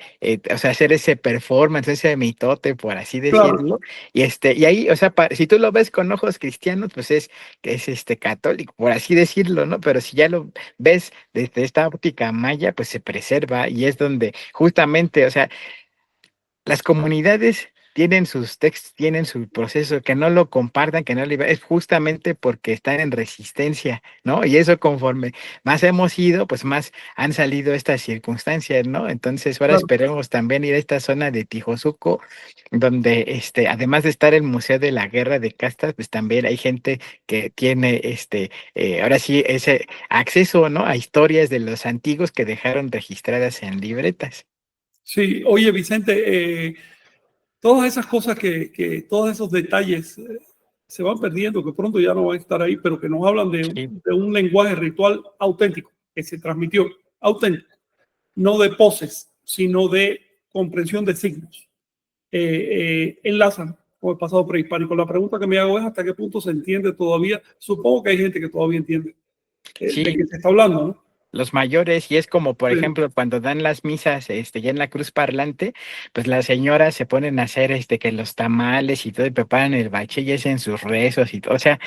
o sea, hacer ese performance, ese mitote, por así claro, decirlo. Y ahí, o sea, si tú lo ves con ojos cristianos, pues es católico, por así decirlo, ¿no? Pero si ya lo ves desde esta óptica maya, pues se preserva y es donde justamente, o sea, las comunidades tienen sus textos, tienen su proceso, que no lo compartan, que no lo es justamente porque están en resistencia, ¿no? Y eso conforme más hemos ido, pues más han salido estas circunstancias, ¿no? Entonces ahora claro. esperemos también ir a esta zona de Tijosuco, donde además de estar el Museo de la Guerra de Castas, pues también hay gente que tiene ahora sí ese acceso, ¿no? A historias de los antiguos que dejaron registradas en libretas. Sí, oye, Vicente, todas esas cosas todos esos detalles se van perdiendo, que pronto ya no van a estar ahí, pero que nos hablan Sí, de un lenguaje ritual auténtico, que se transmitió, auténtico, no de poses, sino de comprensión de signos. Enlazan con el pasado prehispánico. La pregunta que me hago es hasta qué punto se entiende todavía. Supongo que hay gente que todavía entiende de sí, qué se está hablando, ¿no? los mayores, y es como, por Sí, ejemplo, cuando dan las misas, ya en la cruz parlante, pues las señoras se ponen a hacer, que los tamales y todo, y preparan el bache y hacen sus rezos y todo, o sea,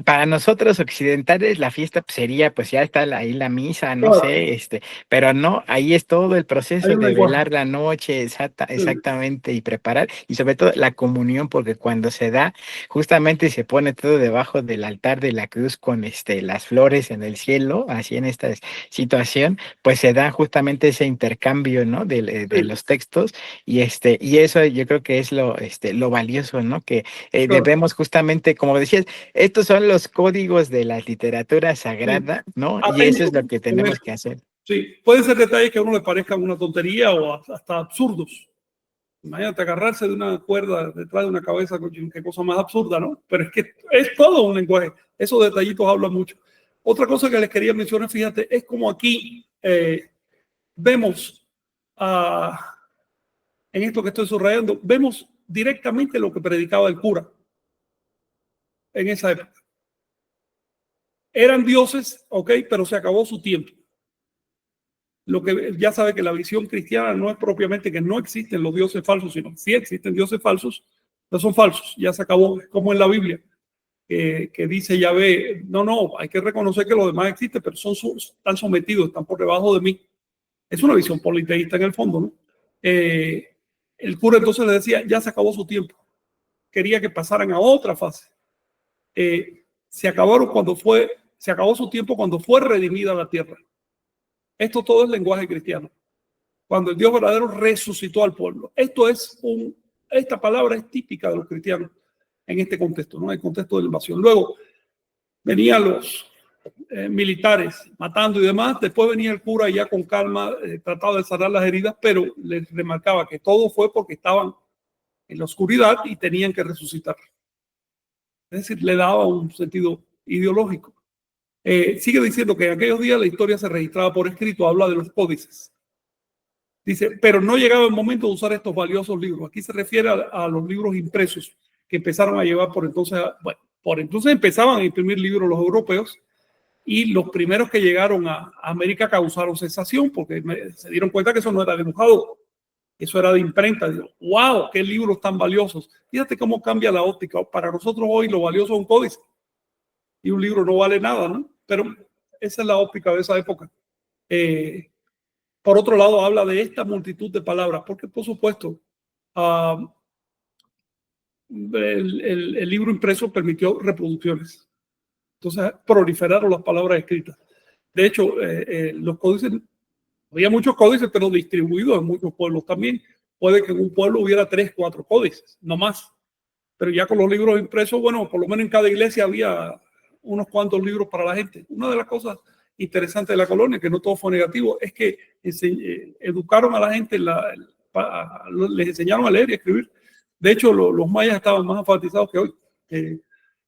para nosotros occidentales la fiesta pues, sería, pues ya está ahí la misa, no claro, sé, pero no, ahí es todo el hay proceso un de lenguaje. velar la noche, Sí, exactamente, y preparar, y sobre todo la comunión, porque cuando se da, justamente se pone todo debajo del altar de la cruz con, las flores en el cielo, así en estas situación, pues se da justamente ese intercambio, ¿no? De sí, los textos y eso yo creo que es lo valioso, ¿no? Que claro. debemos justamente, como decías, estos son los códigos de la literatura Sí. sagrada, ¿no? Y eso es Atento lo que con tenemos eso. que hacer. Sí, pueden ser detalles que a uno le parezcan una tontería o hasta absurdos. Imagínate agarrarse de una cuerda detrás de una cabeza, qué cosa más absurda, ¿no? Pero es que es todo un lenguaje. Esos detallitos hablan mucho. Otra cosa que les quería mencionar, fíjate, es como aquí vemos, en esto que estoy subrayando, vemos directamente lo que predicaba el cura en esa época. Eran dioses, ok, pero se acabó su tiempo. Lo que ya sabe que la visión cristiana no es propiamente que no existen los dioses falsos, sino que sí existen dioses falsos, pero son falsos, ya se acabó, como en la Biblia, que dice Yahvé, no, hay que reconocer que los demás existen, pero están sometidos, están por debajo de mí. Es una visión politeísta en el fondo, ¿no? El cura entonces le decía, ya se acabó su tiempo, quería que pasaran a otra fase. Se acabó su tiempo cuando fue redimida la tierra. Esto todo es lenguaje cristiano. Cuando el Dios verdadero resucitó al pueblo. Esta palabra es típica de los cristianos en este contexto, ¿no? En el contexto de la invasión. Luego venían los militares matando y demás. Después venía el cura ya con calma, trataba de sanar las heridas, pero les remarcaba que todo fue porque estaban en la oscuridad y tenían que resucitar. Es decir, le daba un sentido ideológico. Sigue diciendo que en aquellos días la historia se registraba por escrito, habla de los códices. Dice, pero no llegaba el momento de usar estos valiosos libros. Aquí se refiere a los libros impresos que empezaron a llevar por entonces, por entonces empezaban a imprimir libros los europeos y los primeros que llegaron a América causaron sensación porque se dieron cuenta que eso no era dibujado, eso era de imprenta. Digo, wow, qué libros tan valiosos. Fíjate cómo cambia la óptica. Para nosotros hoy lo valioso es un códice y un libro no vale nada, ¿no? Pero esa es la óptica de esa época. Por otro lado, habla de esta multitud de palabras, porque por supuesto, el libro impreso permitió reproducciones. Entonces, proliferaron las palabras escritas. De hecho, los códices, había muchos códices, pero distribuidos en muchos pueblos también. Puede que en un pueblo hubiera 3, 4 códices, no más. Pero ya con los libros impresos, bueno, por lo menos en cada iglesia había unos cuantos libros para la gente. Una de las cosas interesantes de la colonia, que no todo fue negativo, es que educaron a la gente, les enseñaron a leer y a escribir. De hecho, los mayas estaban más alfabetizados que hoy,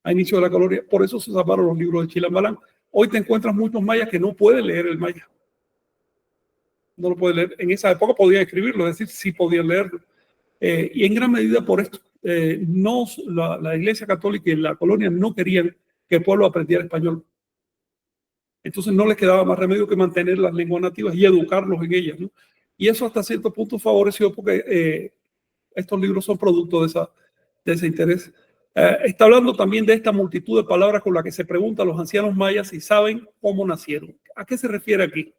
a inicio de la colonia. Por eso se salvaron los libros de Chilambalán. Hoy te encuentras muchos mayas que no pueden leer el maya. No lo pueden leer. En esa época podían escribirlo, es decir, sí podían leerlo. Y en gran medida por esto. La Iglesia Católica y la colonia no querían que el pueblo aprendiera español. Entonces no les quedaba más remedio que mantener las lenguas nativas y educarlos en ellas, ¿no? Y eso hasta cierto punto favoreció porque estos libros son producto de ese interés. Está hablando también de esta multitud de palabras con las que se preguntan los ancianos mayas si saben cómo nacieron. ¿A qué se refiere aquí?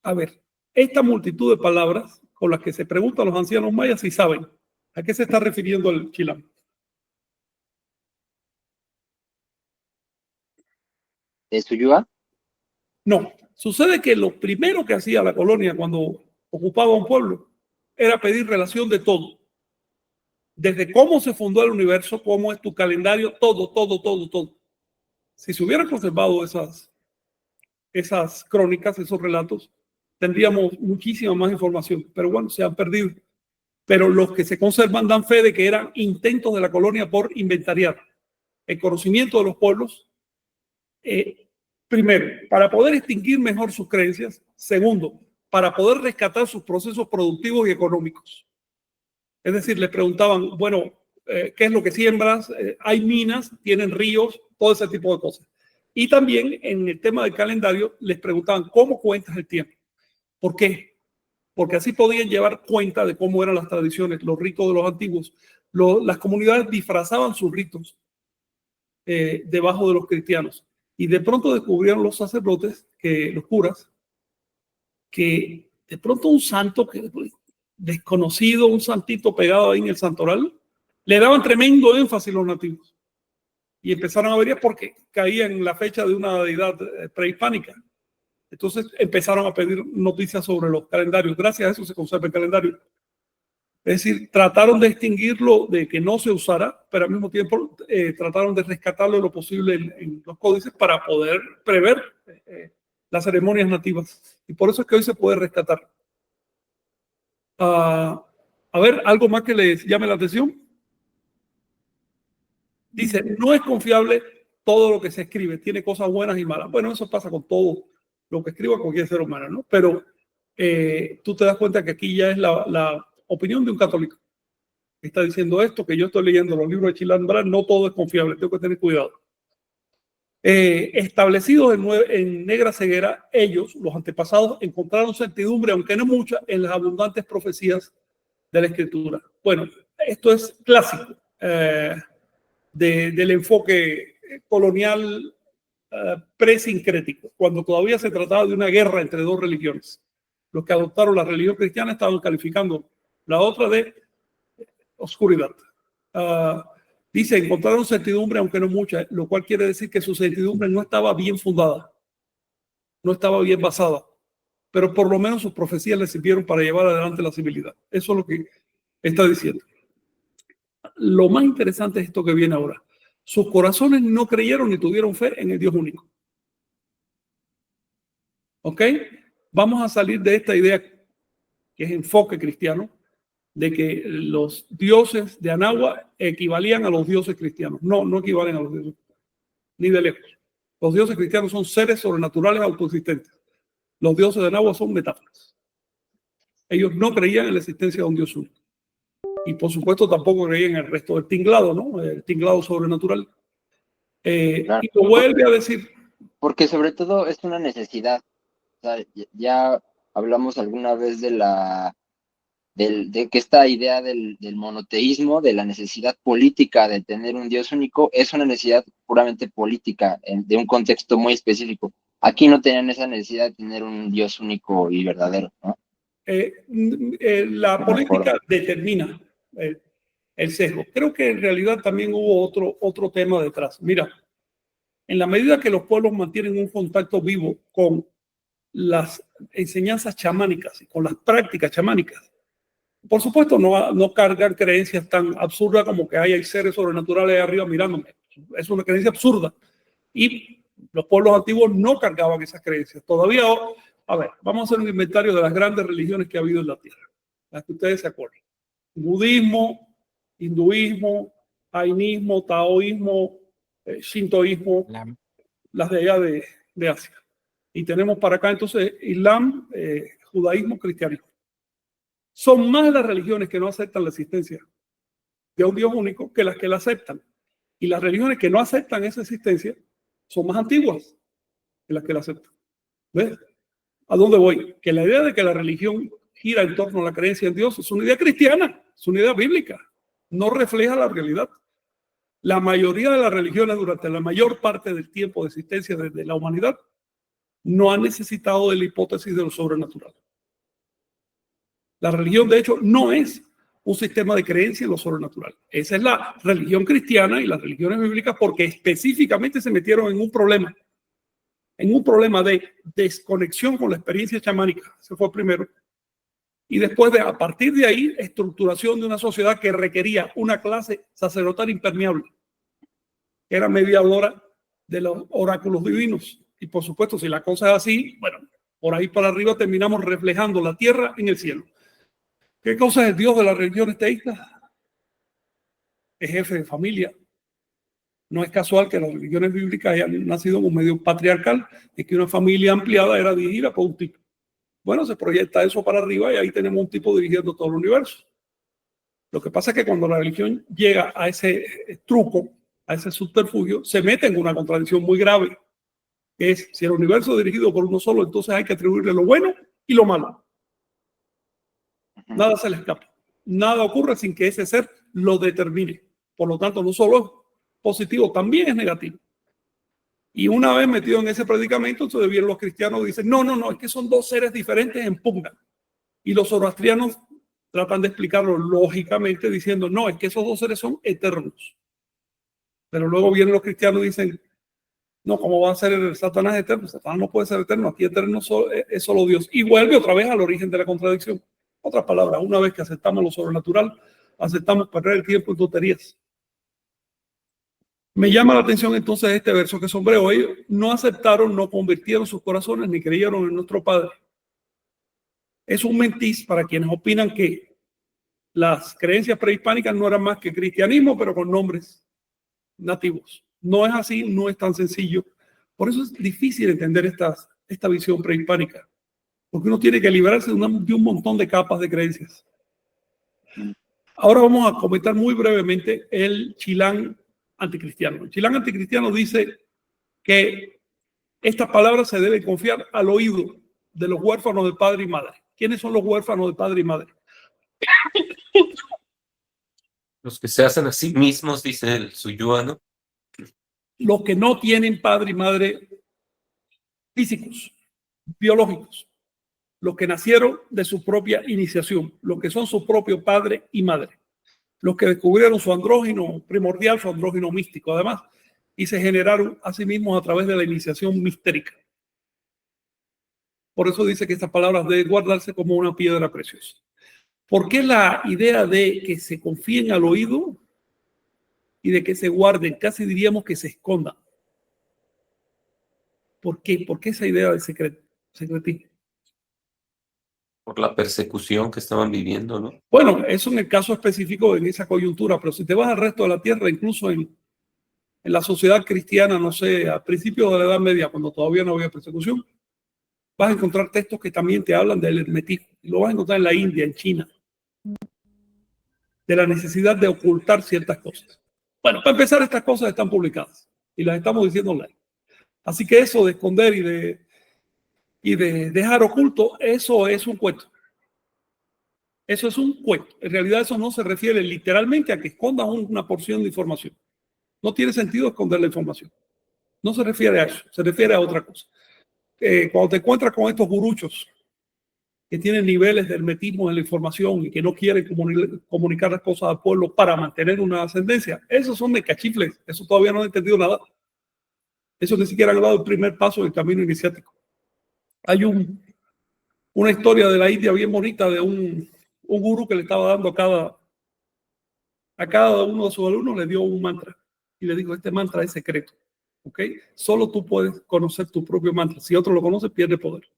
A ver, esta multitud de palabras con las que se preguntan los ancianos mayas si saben. ¿A qué se está refiriendo el Chilam? ¿De Suyúa? No. Sucede que lo primero que hacía la colonia cuando ocupaba un pueblo era pedir relación de todo. Desde cómo se fundó el universo, cómo es tu calendario, todo, todo, todo, todo. Si se hubieran conservado esas crónicas, esos relatos, tendríamos muchísima más información. Pero bueno, se han perdido. Pero los que se conservan dan fe de que eran intentos de la colonia por inventariar el conocimiento de los pueblos. Primero, para poder extinguir mejor sus creencias. Segundo, para poder rescatar sus procesos productivos y económicos. Es decir, les preguntaban, bueno, ¿qué es lo que siembras? Hay minas, tienen ríos, todo ese tipo de cosas. Y también en el tema del calendario les preguntaban, ¿cómo cuentas el tiempo? ¿Por qué? Porque así podían llevar cuenta de cómo eran las tradiciones, los ritos de los antiguos. Las comunidades disfrazaban sus ritos debajo de los cristianos. Y de pronto descubrieron los sacerdotes, los curas, que de pronto un santo desconocido, un santito pegado ahí en el santoral, le daban tremendo énfasis a los nativos. Y empezaron a ver porque caía en la fecha de una deidad prehispánica. Entonces empezaron a pedir noticias sobre los calendarios. Gracias a eso se conserva el calendario. Es decir, trataron de extinguirlo, de que no se usara, pero al mismo tiempo trataron de rescatarlo lo posible en los códices para poder prever las ceremonias nativas. Y por eso es que hoy se puede rescatar. A ver, ¿algo más que les llame la atención? Dice, no es confiable todo lo que se escribe, tiene cosas buenas y malas. Bueno, eso pasa con todo lo que escriba cualquier ser humano, ¿no? Pero tú te das cuenta que aquí ya es la opinión de un católico. Está diciendo esto, que yo estoy leyendo los libros de Chilambalán, no todo es confiable, tengo que tener cuidado. Establecidos en negra ceguera, ellos, los antepasados, encontraron certidumbre, aunque no mucha, en las abundantes profecías de la Escritura. Bueno, esto es clásico del enfoque colonial presincrético, cuando todavía se trataba de una guerra entre dos religiones. Los que adoptaron la religión cristiana estaban calificando la otra de oscuridad. Dice, encontraron certidumbre, aunque no mucha, lo cual quiere decir que su certidumbre no estaba bien fundada, no estaba bien basada, pero por lo menos sus profecías les sirvieron para llevar adelante la civilidad. Eso es lo que está diciendo. Lo más interesante es esto que viene ahora. Sus corazones no creyeron ni tuvieron fe en el Dios único. ¿Ok? Vamos a salir de esta idea que es enfoque cristiano, de que los dioses de Anagua equivalían a los dioses cristianos. No, no equivalen a los dioses, ni de lejos. Los dioses cristianos son seres sobrenaturales autoexistentes. Los dioses de Anagua son metáforas. Ellos no creían en la existencia de un dios único. Y por supuesto tampoco creían en el resto del tinglado, ¿no? El tinglado sobrenatural. Claro. Y lo vuelve a decir. Porque sobre todo es una necesidad. O sea, ya hablamos alguna vez de que esta idea del monoteísmo, de la necesidad política de tener un Dios único, es una necesidad puramente política, de un contexto muy específico. Aquí no tenían esa necesidad de tener un Dios único y verdadero, ¿no? La política determina el sesgo. Creo que en realidad también hubo otro tema detrás. Mira, en la medida que los pueblos mantienen un contacto vivo con las enseñanzas chamánicas y con las prácticas chamánicas, por supuesto no cargar creencias tan absurdas como que hay seres sobrenaturales ahí arriba mirándome. Es una creencia absurda. Y los pueblos antiguos no cargaban esas creencias. Todavía, a ver, vamos a hacer un inventario de las grandes religiones que ha habido en la Tierra, las que ustedes se acuerdan. Budismo, hinduismo, jainismo, taoísmo, shintoísmo, las de allá de Asia. Y tenemos para acá entonces islam, judaísmo, cristianismo. Son más las religiones que no aceptan la existencia de un Dios único que las que la aceptan. Y las religiones que no aceptan esa existencia son más antiguas que las que la aceptan. ¿Ves? ¿A dónde voy? Que la idea de que la religión gira en torno a la creencia en Dios es una idea cristiana, es una idea bíblica. No refleja la realidad. La mayoría de las religiones durante la mayor parte del tiempo de existencia de la humanidad no han necesitado de la hipótesis de lo sobrenatural. La religión, de hecho, no es un sistema de creencia en lo sobrenatural. Esa es la religión cristiana y las religiones bíblicas porque específicamente se metieron en un problema de desconexión con la experiencia chamánica. Ese fue el primero. Y después a partir de ahí, estructuración de una sociedad que requería una clase sacerdotal impermeable, que era mediadora de los oráculos divinos. Y por supuesto, si la cosa es así, bueno, por ahí para arriba terminamos reflejando la tierra en el cielo. ¿Qué cosa es el Dios de la religión teísta? Es jefe de familia. No es casual que las religiones bíblicas hayan nacido en un medio patriarcal, de que una familia ampliada era dirigida por un tipo. Bueno, se proyecta eso para arriba y ahí tenemos un tipo dirigiendo todo el universo. Lo que pasa es que cuando la religión llega a ese truco, a ese subterfugio, se mete en una contradicción muy grave. Es, si el universo es dirigido por uno solo, entonces hay que atribuirle lo bueno y lo malo. Nada se le escapa. Nada ocurre sin que ese ser lo determine. Por lo tanto, no solo es positivo, también es negativo. Y una vez metido en ese predicamento, entonces bien los cristianos dicen, no, es que son dos seres diferentes en pugna. Y los zoroastrianos tratan de explicarlo lógicamente diciendo, no, es que esos dos seres son eternos. Pero luego vienen los cristianos y dicen, no, ¿cómo va a ser el Satanás eterno? Satanás no puede ser eterno, aquí eterno es solo Dios. Y vuelve otra vez al origen de la contradicción. Otras palabras, una vez que aceptamos lo sobrenatural, aceptamos perder el tiempo en tonterías. Me llama la atención entonces este verso que sombreo. Ellos no aceptaron, no convirtieron sus corazones ni creyeron en nuestro Padre. Es un mentiz para quienes opinan que las creencias prehispánicas no eran más que cristianismo, pero con nombres nativos. No es así, no es tan sencillo. Por eso es difícil entender esta visión prehispánica, porque uno tiene que librarse de un montón de capas de creencias. Ahora vamos a comentar muy brevemente el Chilán anticristiano. El Chilán anticristiano dice que estas palabras se deben confiar al oído de los huérfanos de padre y madre. ¿Quiénes son los huérfanos de padre y madre? Los que se hacen a sí mismos, dice el Suyúa, ¿no? Los que no tienen padre y madre físicos, biológicos. Los que nacieron de su propia iniciación, los que son su propio padre y madre. Los que descubrieron su andrógino primordial, su andrógino místico, además, y se generaron a sí mismos a través de la iniciación mistérica. Por eso dice que estas palabras deben guardarse como una piedra preciosa. ¿Por qué la idea de que se confíen al oído y de que se guarden? Casi diríamos que se escondan. ¿Por qué? ¿Por qué esa idea de secretismo? Por la persecución que estaban viviendo, ¿no? Bueno, eso en el caso específico en esa coyuntura, pero si te vas al resto de la tierra, incluso en la sociedad cristiana, no sé, a principios de la Edad Media, cuando todavía no había persecución, vas a encontrar textos que también te hablan del hermetismo. Y lo vas a encontrar en la India, en China, de la necesidad de ocultar ciertas cosas. Bueno, para empezar, estas cosas están publicadas y las estamos diciendo online. Así que eso de esconder y de dejar oculto, eso es un cuento. Eso es un cuento. En realidad eso no se refiere literalmente a que escondas una porción de información. No tiene sentido esconder la información. No se refiere a eso, se refiere a otra cosa. Cuando te encuentras con estos guruchos que tienen niveles de hermetismo en la información y que no quieren comunicar las cosas al pueblo para mantener una ascendencia, esos son de cachifles, eso todavía no han entendido nada. Eso ni siquiera han dado el primer paso del camino iniciático. Hay una historia de la India bien bonita de un gurú que le estaba dando a cada uno de sus alumnos, le dio un mantra y le dijo, este mantra es secreto, ¿ok? Solo tú puedes conocer tu propio mantra. Si otro lo conoce, pierde poder.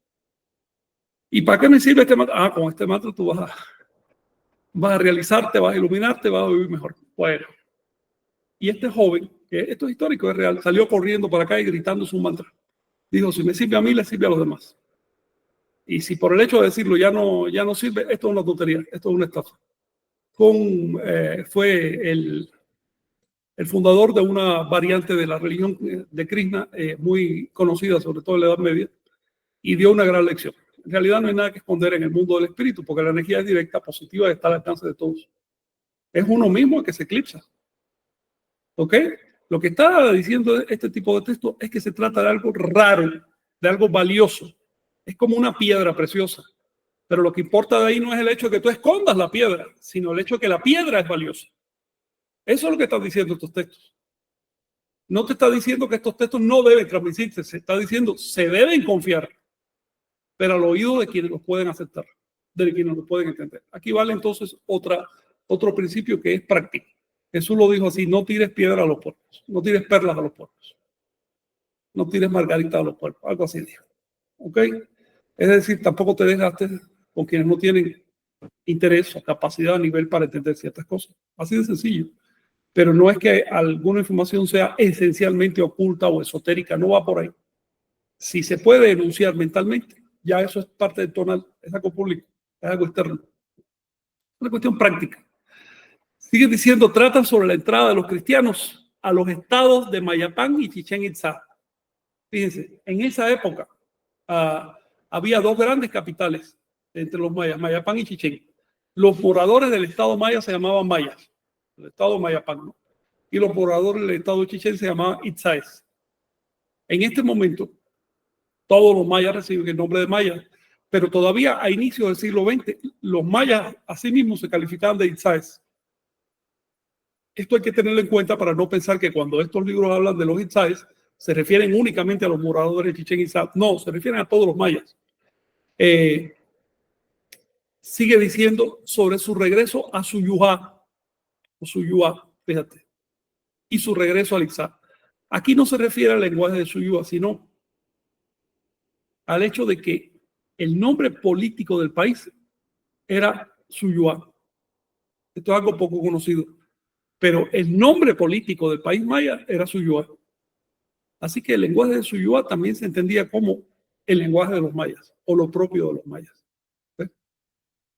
¿Y para qué me sirve este mantra? Ah, con este mantra tú vas a realizarte, vas a iluminarte, vas a vivir mejor. Bueno, y este joven, que esto es histórico, es real, salió corriendo para acá y gritando su mantra. Dijo, si me sirve a mí, le sirve a los demás. Y si por el hecho de decirlo ya no sirve, esto es una tontería, esto es una estafa. Fue el fundador de una variante de la religión de Krishna, muy conocida, sobre todo en la Edad Media, y dio una gran lección. En realidad no hay nada que esconder en el mundo del espíritu, porque la energía es directa, positiva, y está al alcance de todos. Es uno mismo el que se eclipsa. ¿Ok? Lo que está diciendo este tipo de texto es que se trata de algo raro, de algo valioso. Es como una piedra preciosa. Pero lo que importa de ahí no es el hecho de que tú escondas la piedra, sino el hecho de que la piedra es valiosa. Eso es lo que están diciendo estos textos. No te está diciendo que estos textos no deben transmitirse, se está diciendo se deben confiar, pero al oído de quienes los pueden aceptar, de quienes los pueden entender. Aquí vale entonces otro principio que es práctico. Jesús lo dijo así, no tires piedra a los puercos, no tires perlas a los puercos, no tires margarita a los puercos, algo así dijo. ¿Ok? Es decir, tampoco te dejaste con quienes no tienen interés o capacidad a nivel para entender ciertas cosas. Así de sencillo. Pero no es que alguna información sea esencialmente oculta o esotérica, no va por ahí. Si se puede enunciar mentalmente, ya eso es parte del tonal, es algo público, es algo externo. Es una cuestión práctica. Sigue diciendo, trata sobre la entrada de los cristianos a los estados de Mayapán y Chichén Itzá. Fíjense, en esa época había dos grandes capitales entre los mayas, Mayapán y Chichén. Los moradores del estado maya se llamaban mayas, el estado Mayapán, ¿no? Y los moradores del estado de Chichén se llamaban Itzáes. En este momento, todos los mayas reciben el nombre de mayas, pero todavía a inicios del siglo XX, los mayas a sí mismos se calificaban de Itzáes. Esto hay que tenerlo en cuenta para no pensar que cuando estos libros hablan de los Itzáes, se refieren únicamente a los moradores de Chichén Itzá. No, se refieren a todos los mayas. Sigue diciendo sobre su regreso a Suyuá, fíjate, y su regreso al Itzá. Aquí no se refiere al lenguaje de Suyuá, sino al hecho de que el nombre político del país era Suyuá. Esto es algo poco conocido, pero el nombre político del país maya era Suyuá. Así que el lenguaje de Suyuá también se entendía como el lenguaje de los mayas o lo propio de los mayas.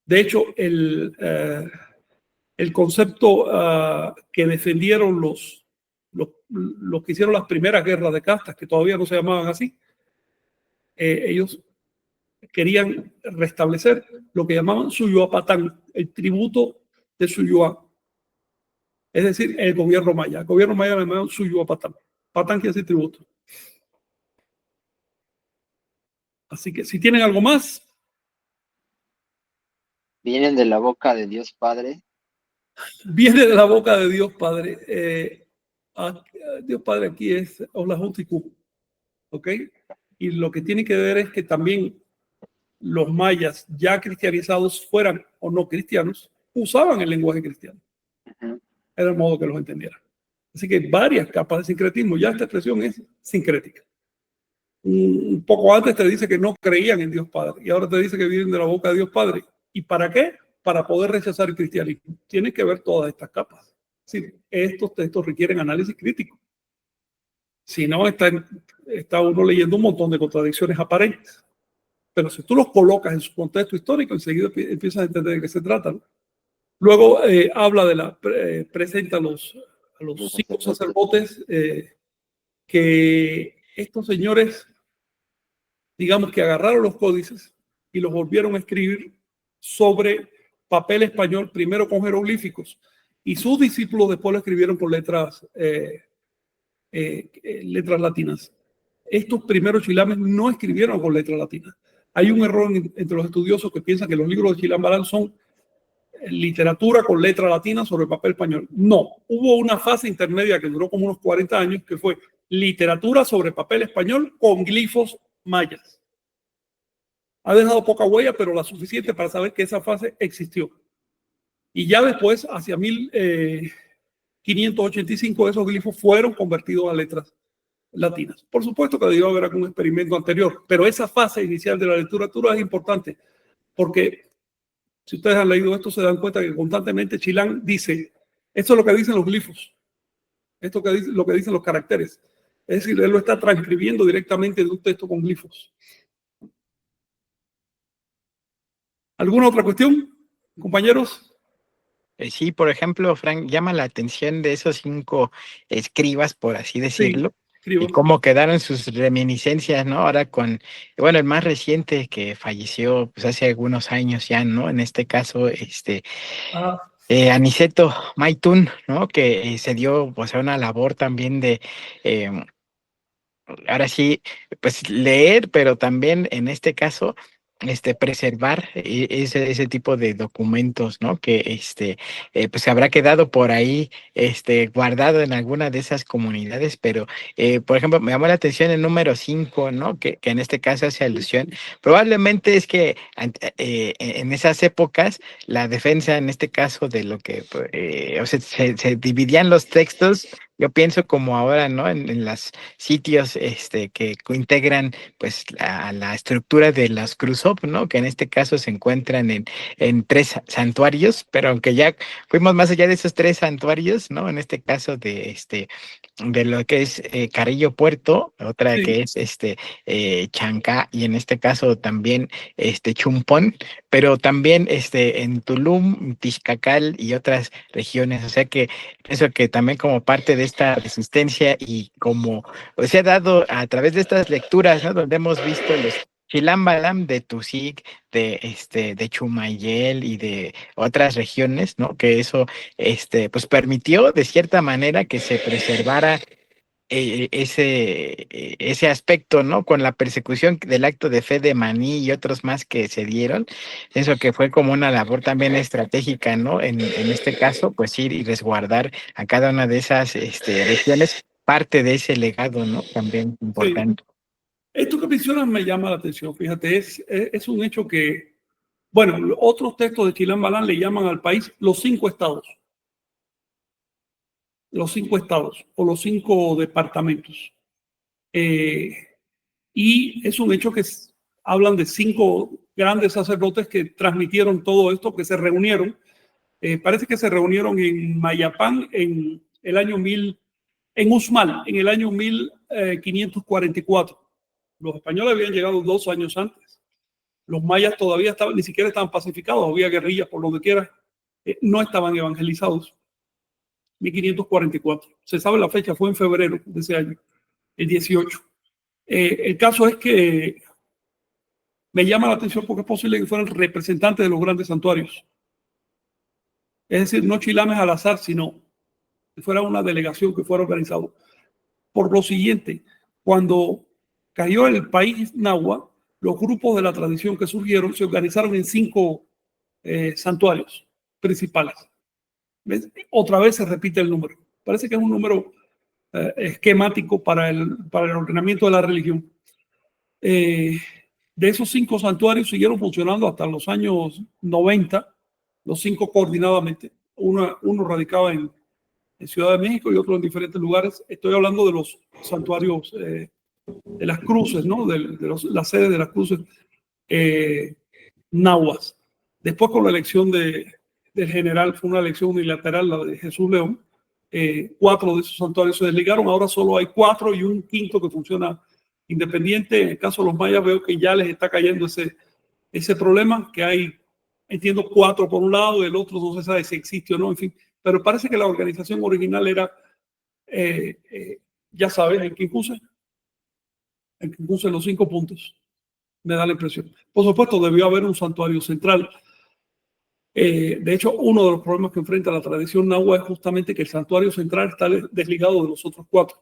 De hecho, el concepto que defendieron los que hicieron las primeras guerras de castas, que todavía no se llamaban así, ellos querían restablecer lo que llamaban Suyuapatán, el tributo de Suyuá. Es decir, el gobierno maya. El gobierno maya le llamaban Suyuapatán. Patán quiere decir tributo. Así que si tienen algo más. Vienen de la boca de Dios Padre. Viene de la boca de Dios Padre. Dios Padre aquí es Ollahuntiku. ¿Ok? Y lo que tiene que ver es que también los mayas ya cristianizados, fueran o no cristianos, usaban el lenguaje cristiano. Era el modo que los entendieran. Así que hay varias capas de sincretismo. Ya esta expresión es sincrética. Un poco antes te dice que no creían en Dios Padre y ahora te dice que vienen de la boca de Dios Padre. ¿Y para qué? Para poder rechazar el cristianismo. Tienes que ver todas estas capas. Sí, estos textos requieren análisis crítico. Si no, está uno leyendo un montón de contradicciones aparentes. Pero si tú los colocas en su contexto histórico, enseguida empiezas a entender de qué se trata, ¿no? Luego habla presenta a los 5 sacerdotes que estos señores, digamos que agarraron los códices y los volvieron a escribir sobre papel español, primero con jeroglíficos, y sus discípulos después lo escribieron con letras latinas. Estos primeros chilames no escribieron con letras latinas. Hay un error entre los estudiosos que piensan que los libros de Chilam Balam son literatura con letra latina sobre papel español. No, hubo una fase intermedia que duró como unos 40 años, que fue literatura sobre papel español con glifos mayas. Ha dejado poca huella, pero la suficiente para saber que esa fase existió. Y ya después, hacia 1585, esos glifos fueron convertidos a letras latinas. Por supuesto que debió haber algún experimento anterior, pero esa fase inicial de la literatura es importante, porque si ustedes han leído esto, se dan cuenta que constantemente Chilam dice, esto es lo que dicen los glifos, esto es lo que dicen los caracteres. Es decir, él lo está transcribiendo directamente de un texto con glifos. ¿Alguna otra cuestión, compañeros? Sí, por ejemplo, Frank, llama la atención de esos 5 escribas, por así decirlo, y cómo quedaron sus reminiscencias, ¿no? Ahora con, bueno, el más reciente que falleció pues hace algunos años ya, ¿no? En este caso, Aniceto Maytún, ¿no? Que se dio pues a una labor también de ahora sí, pues leer, pero también en este caso, preservar ese tipo de documentos, ¿no? Que pues se habrá quedado por ahí, guardado en alguna de esas comunidades, pero, por ejemplo, me llamó la atención el número 5, ¿no? Que en este caso hace alusión. Probablemente es que en esas épocas, la defensa, en este caso, de lo que, o sea, se dividían los textos. Yo pienso como ahora, ¿no? En los sitios que integran pues a la estructura de los Krusov, ¿no? Que en este caso se encuentran en 3 santuarios, pero aunque ya fuimos más allá de esos 3 santuarios, ¿no? En este caso de lo que es Carrillo Puerto, otra Sí. que es Chancá, y en este caso también Chumpón, pero también en Tulum, Tixcacal y otras regiones. O sea que pienso que también como parte de esta resistencia y como se ha dado a través de estas lecturas, ¿no? Donde hemos visto los Chilam Balam de Tusic, de Chumayel y de otras regiones, ¿no? Que eso pues permitió de cierta manera que se preservara ese aspecto, ¿no? Con la persecución del acto de fe de Maní y otros más que se dieron, eso que fue como una labor también estratégica, ¿no? En este caso, pues ir y resguardar a cada una de esas regiones parte de ese legado, ¿no? También importante. Sí. Esto que mencionas me llama la atención, fíjate, es un hecho que, bueno, otros textos de Chilam Balam le llaman al país los 5 estados. Los 5 estados o los 5 departamentos. Y es un hecho que hablan de 5 grandes sacerdotes que transmitieron todo esto, que se reunieron. Parece que se reunieron en Mayapán en el año 1000, en Uxmal, en el año 1544. Los españoles habían llegado 2 años antes. Los mayas todavía ni siquiera estaban pacificados, había guerrillas por donde quiera. No estaban evangelizados. 1544. Se sabe la fecha, fue en febrero de ese año, el 18. El caso es que me llama la atención porque es posible que fueran representantes de los grandes santuarios. Es decir, no chilames al azar, sino que fuera una delegación que fuera organizado. Por lo siguiente, cuando cayó el país náhuatl, los grupos de la tradición que surgieron se organizaron en 5 santuarios principales. ¿Ves? Otra vez se repite el número. Parece que es un número esquemático para el ordenamiento de la religión. De esos 5 santuarios siguieron funcionando hasta los años 90, los 5 coordinadamente. Uno radicaba en Ciudad de México y otro en diferentes lugares. Estoy hablando de los santuarios de las cruces, ¿no? La sede de las cruces nahuas. Después, con la elección del general, fue una elección unilateral, la de Jesús León. 4 de esos santuarios se desligaron. Ahora solo hay 4 y un quinto que funciona independiente. En el caso de los mayas, veo que ya les está cayendo ese problema, que hay, entiendo, 4 por un lado, el otro no se sabe si existe o no, en fin. Pero parece que la organización original era, ya sabes, en Quincuse los 5 puntos. Me da la impresión. Por supuesto, debió haber un santuario central. De hecho, uno de los problemas que enfrenta la tradición náhuatl es justamente que el santuario central está desligado de los otros 4.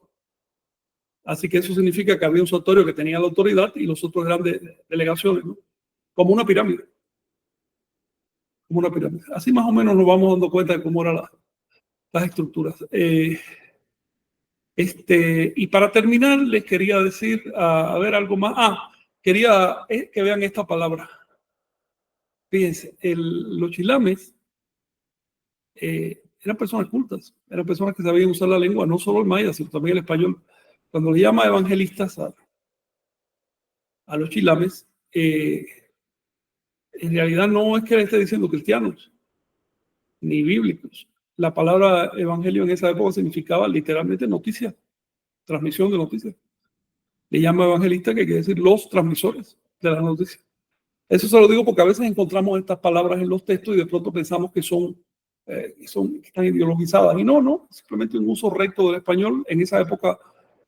Así que eso significa que había un santuario que tenía la autoridad y los otros eran delegaciones, ¿no? como una pirámide. Como una pirámide. Así más o menos nos vamos dando cuenta de cómo eran las estructuras. Y para terminar, les quería decir, a ver, algo más. Quería que vean esta palabra. Fíjense, los chilames eran personas cultas, eran personas que sabían usar la lengua, no solo el maya, sino también el español. Cuando le llama evangelistas a los chilames, en realidad no es que le esté diciendo cristianos ni bíblicos. La palabra evangelio en esa época significaba literalmente noticia, transmisión de noticias. Le llama evangelista, que quiere decir los transmisores de las noticias. Eso se lo digo porque a veces encontramos estas palabras en los textos y de pronto pensamos que están ideologizadas. Y no, simplemente un uso recto del español. En esa época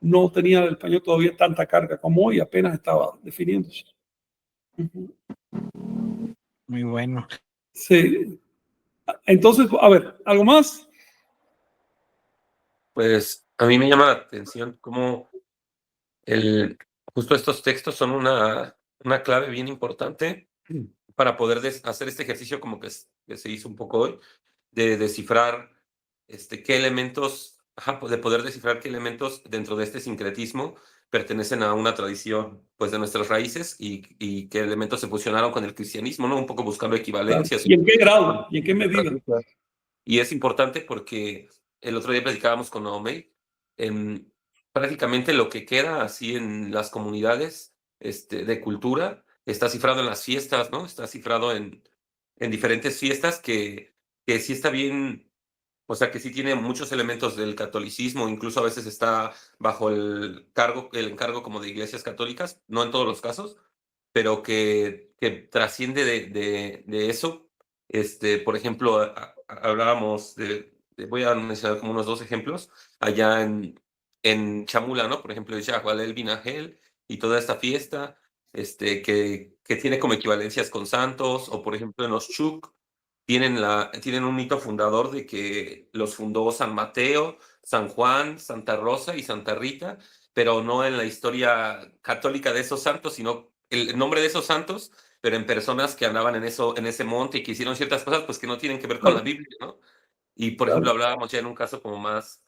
no tenía el español todavía tanta carga como hoy, apenas estaba definiéndose. Muy bueno. Sí. Entonces, a ver, ¿algo más? Pues a mí me llama la atención cómo justo estos textos son una clave bien importante para poder hacer este ejercicio como que se hizo un poco hoy, de descifrar qué elementos, de poder descifrar qué elementos dentro de este sincretismo pertenecen a una tradición pues de nuestras raíces y qué elementos se fusionaron con el cristianismo, ¿no? Un poco buscando equivalencias. ¿Y en qué grado? ¿Y en qué medida? Y es importante porque el otro día platicábamos con Naomi, prácticamente lo que queda así en las comunidades de cultura está cifrado en las fiestas, ¿no? Está cifrado en diferentes fiestas que sí está bien, o sea, que sí tiene muchos elementos del catolicismo, incluso a veces está bajo el encargo como de iglesias católicas, no en todos los casos, pero que trasciende de eso. Por ejemplo, hablábamos voy a mencionar como unos 2 ejemplos, allá en Chamula, ¿no? Por ejemplo, el Yahual el Binagel y toda esta fiesta, que tiene como equivalencias con santos, o por ejemplo en los Chuk, tienen un mito fundador de que los fundó San Mateo, San Juan, Santa Rosa y Santa Rita, pero no en la historia católica de esos santos, sino el nombre de esos santos, pero en personas que andaban en ese monte y que hicieron ciertas cosas pues que no tienen que ver con la Biblia, ¿no? Y por ejemplo hablábamos ya en un caso como más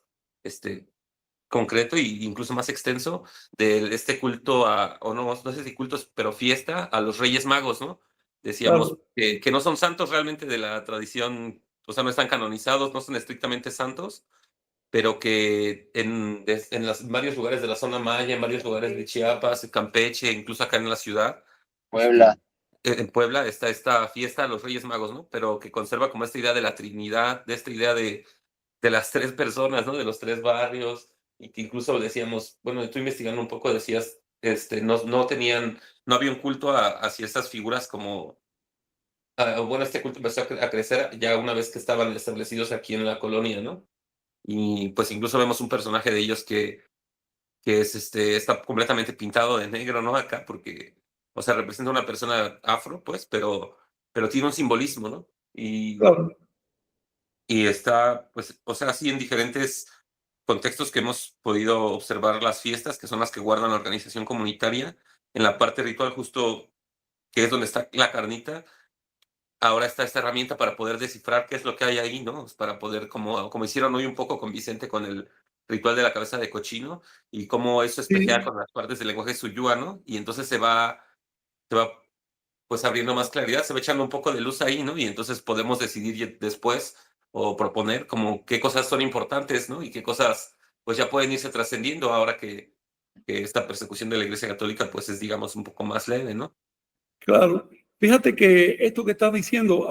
concreto e incluso más extenso de este culto o no sé si cultos, pero fiesta a los Reyes Magos, ¿no? Decíamos que no son santos realmente de la tradición, o sea, no están canonizados, no son estrictamente santos, pero que en varios lugares de la zona maya, en varios lugares de Chiapas, Campeche, incluso acá en la ciudad, Puebla. en Puebla está esta fiesta de los Reyes Magos, ¿no? Pero que conserva como esta idea de la Trinidad, de esta idea de las 3 personas, ¿no? De los 3 barrios, y que incluso decíamos, bueno, tú investigando un poco decías, no había un culto hacia estas figuras como, bueno, este culto empezó a crecer ya una vez que estaban establecidos aquí en la colonia, ¿no? Y pues incluso vemos un personaje de ellos que está completamente pintado de negro, ¿no? Acá, porque, o sea, representa a una persona afro, pues, pero tiene un simbolismo, ¿no? Claro. Y está, pues, o sea, así en diferentes contextos que hemos podido observar las fiestas, que son las que guardan la organización comunitaria, en la parte ritual justo, que es donde está la carnita, ahora está esta herramienta para poder descifrar qué es lo que hay ahí, ¿no? Para poder, como hicieron hoy un poco con Vicente con el ritual de la cabeza de cochino, y cómo eso espejea con las partes del lenguaje suyúa, ¿no? Y entonces se va pues abriendo más claridad, se va echando un poco de luz ahí, ¿no? Y entonces podemos decidir después o proponer como qué cosas son importantes, ¿no? Y qué cosas pues ya pueden irse trascendiendo ahora que esta persecución de la Iglesia Católica pues es, digamos, un poco más leve, ¿no? Claro. Fíjate que esto que estás diciendo,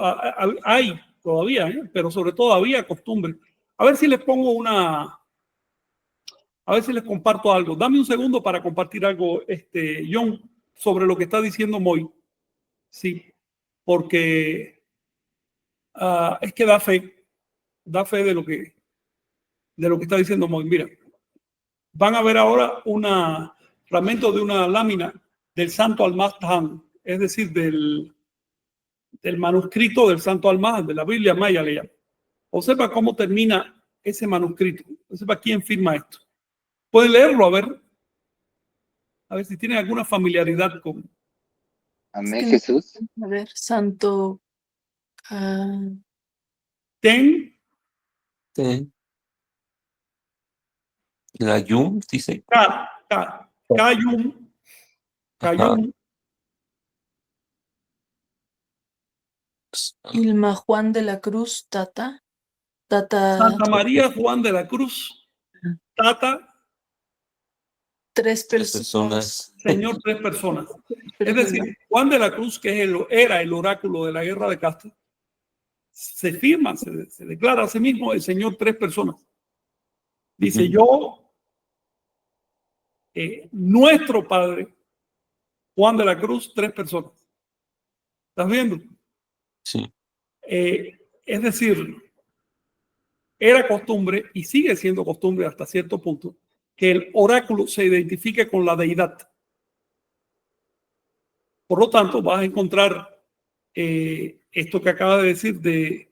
hay todavía, pero sobre todo había costumbre. A ver si les pongo a ver si les comparto algo. Dame un segundo para compartir algo, John, sobre lo que está diciendo Moy. Sí, porque es que da fe de lo que está diciendo Moy. Mira, van a ver ahora un fragmento de una lámina del Santo Almazán, es decir, del manuscrito del Santo Almazán, de la Biblia maya le llaman. Observa cómo termina ese manuscrito. Observa quién firma esto. Pueden leerlo, a ver si tienen alguna familiaridad Amén, que no- Jesús. A ver, Santo. Ten, Sí. La Yum, dice. Cayum, Ajá. Ilma Juan de la Cruz, Tata. Santa María Juan de la Cruz, Tata, Tres Tres personas. personas. Señor, 3 personas. Es decir, Juan de la Cruz, que era el oráculo de la guerra de Castro, se firma, se declara a sí mismo el Señor 3 personas. Dice, yo, nuestro Padre, Juan de la Cruz, 3 personas. ¿Estás viendo? Sí. Es decir, era costumbre y sigue siendo costumbre hasta cierto punto que el oráculo se identifique con la deidad. Por lo tanto, vas a encontrar esto que acaba de decir de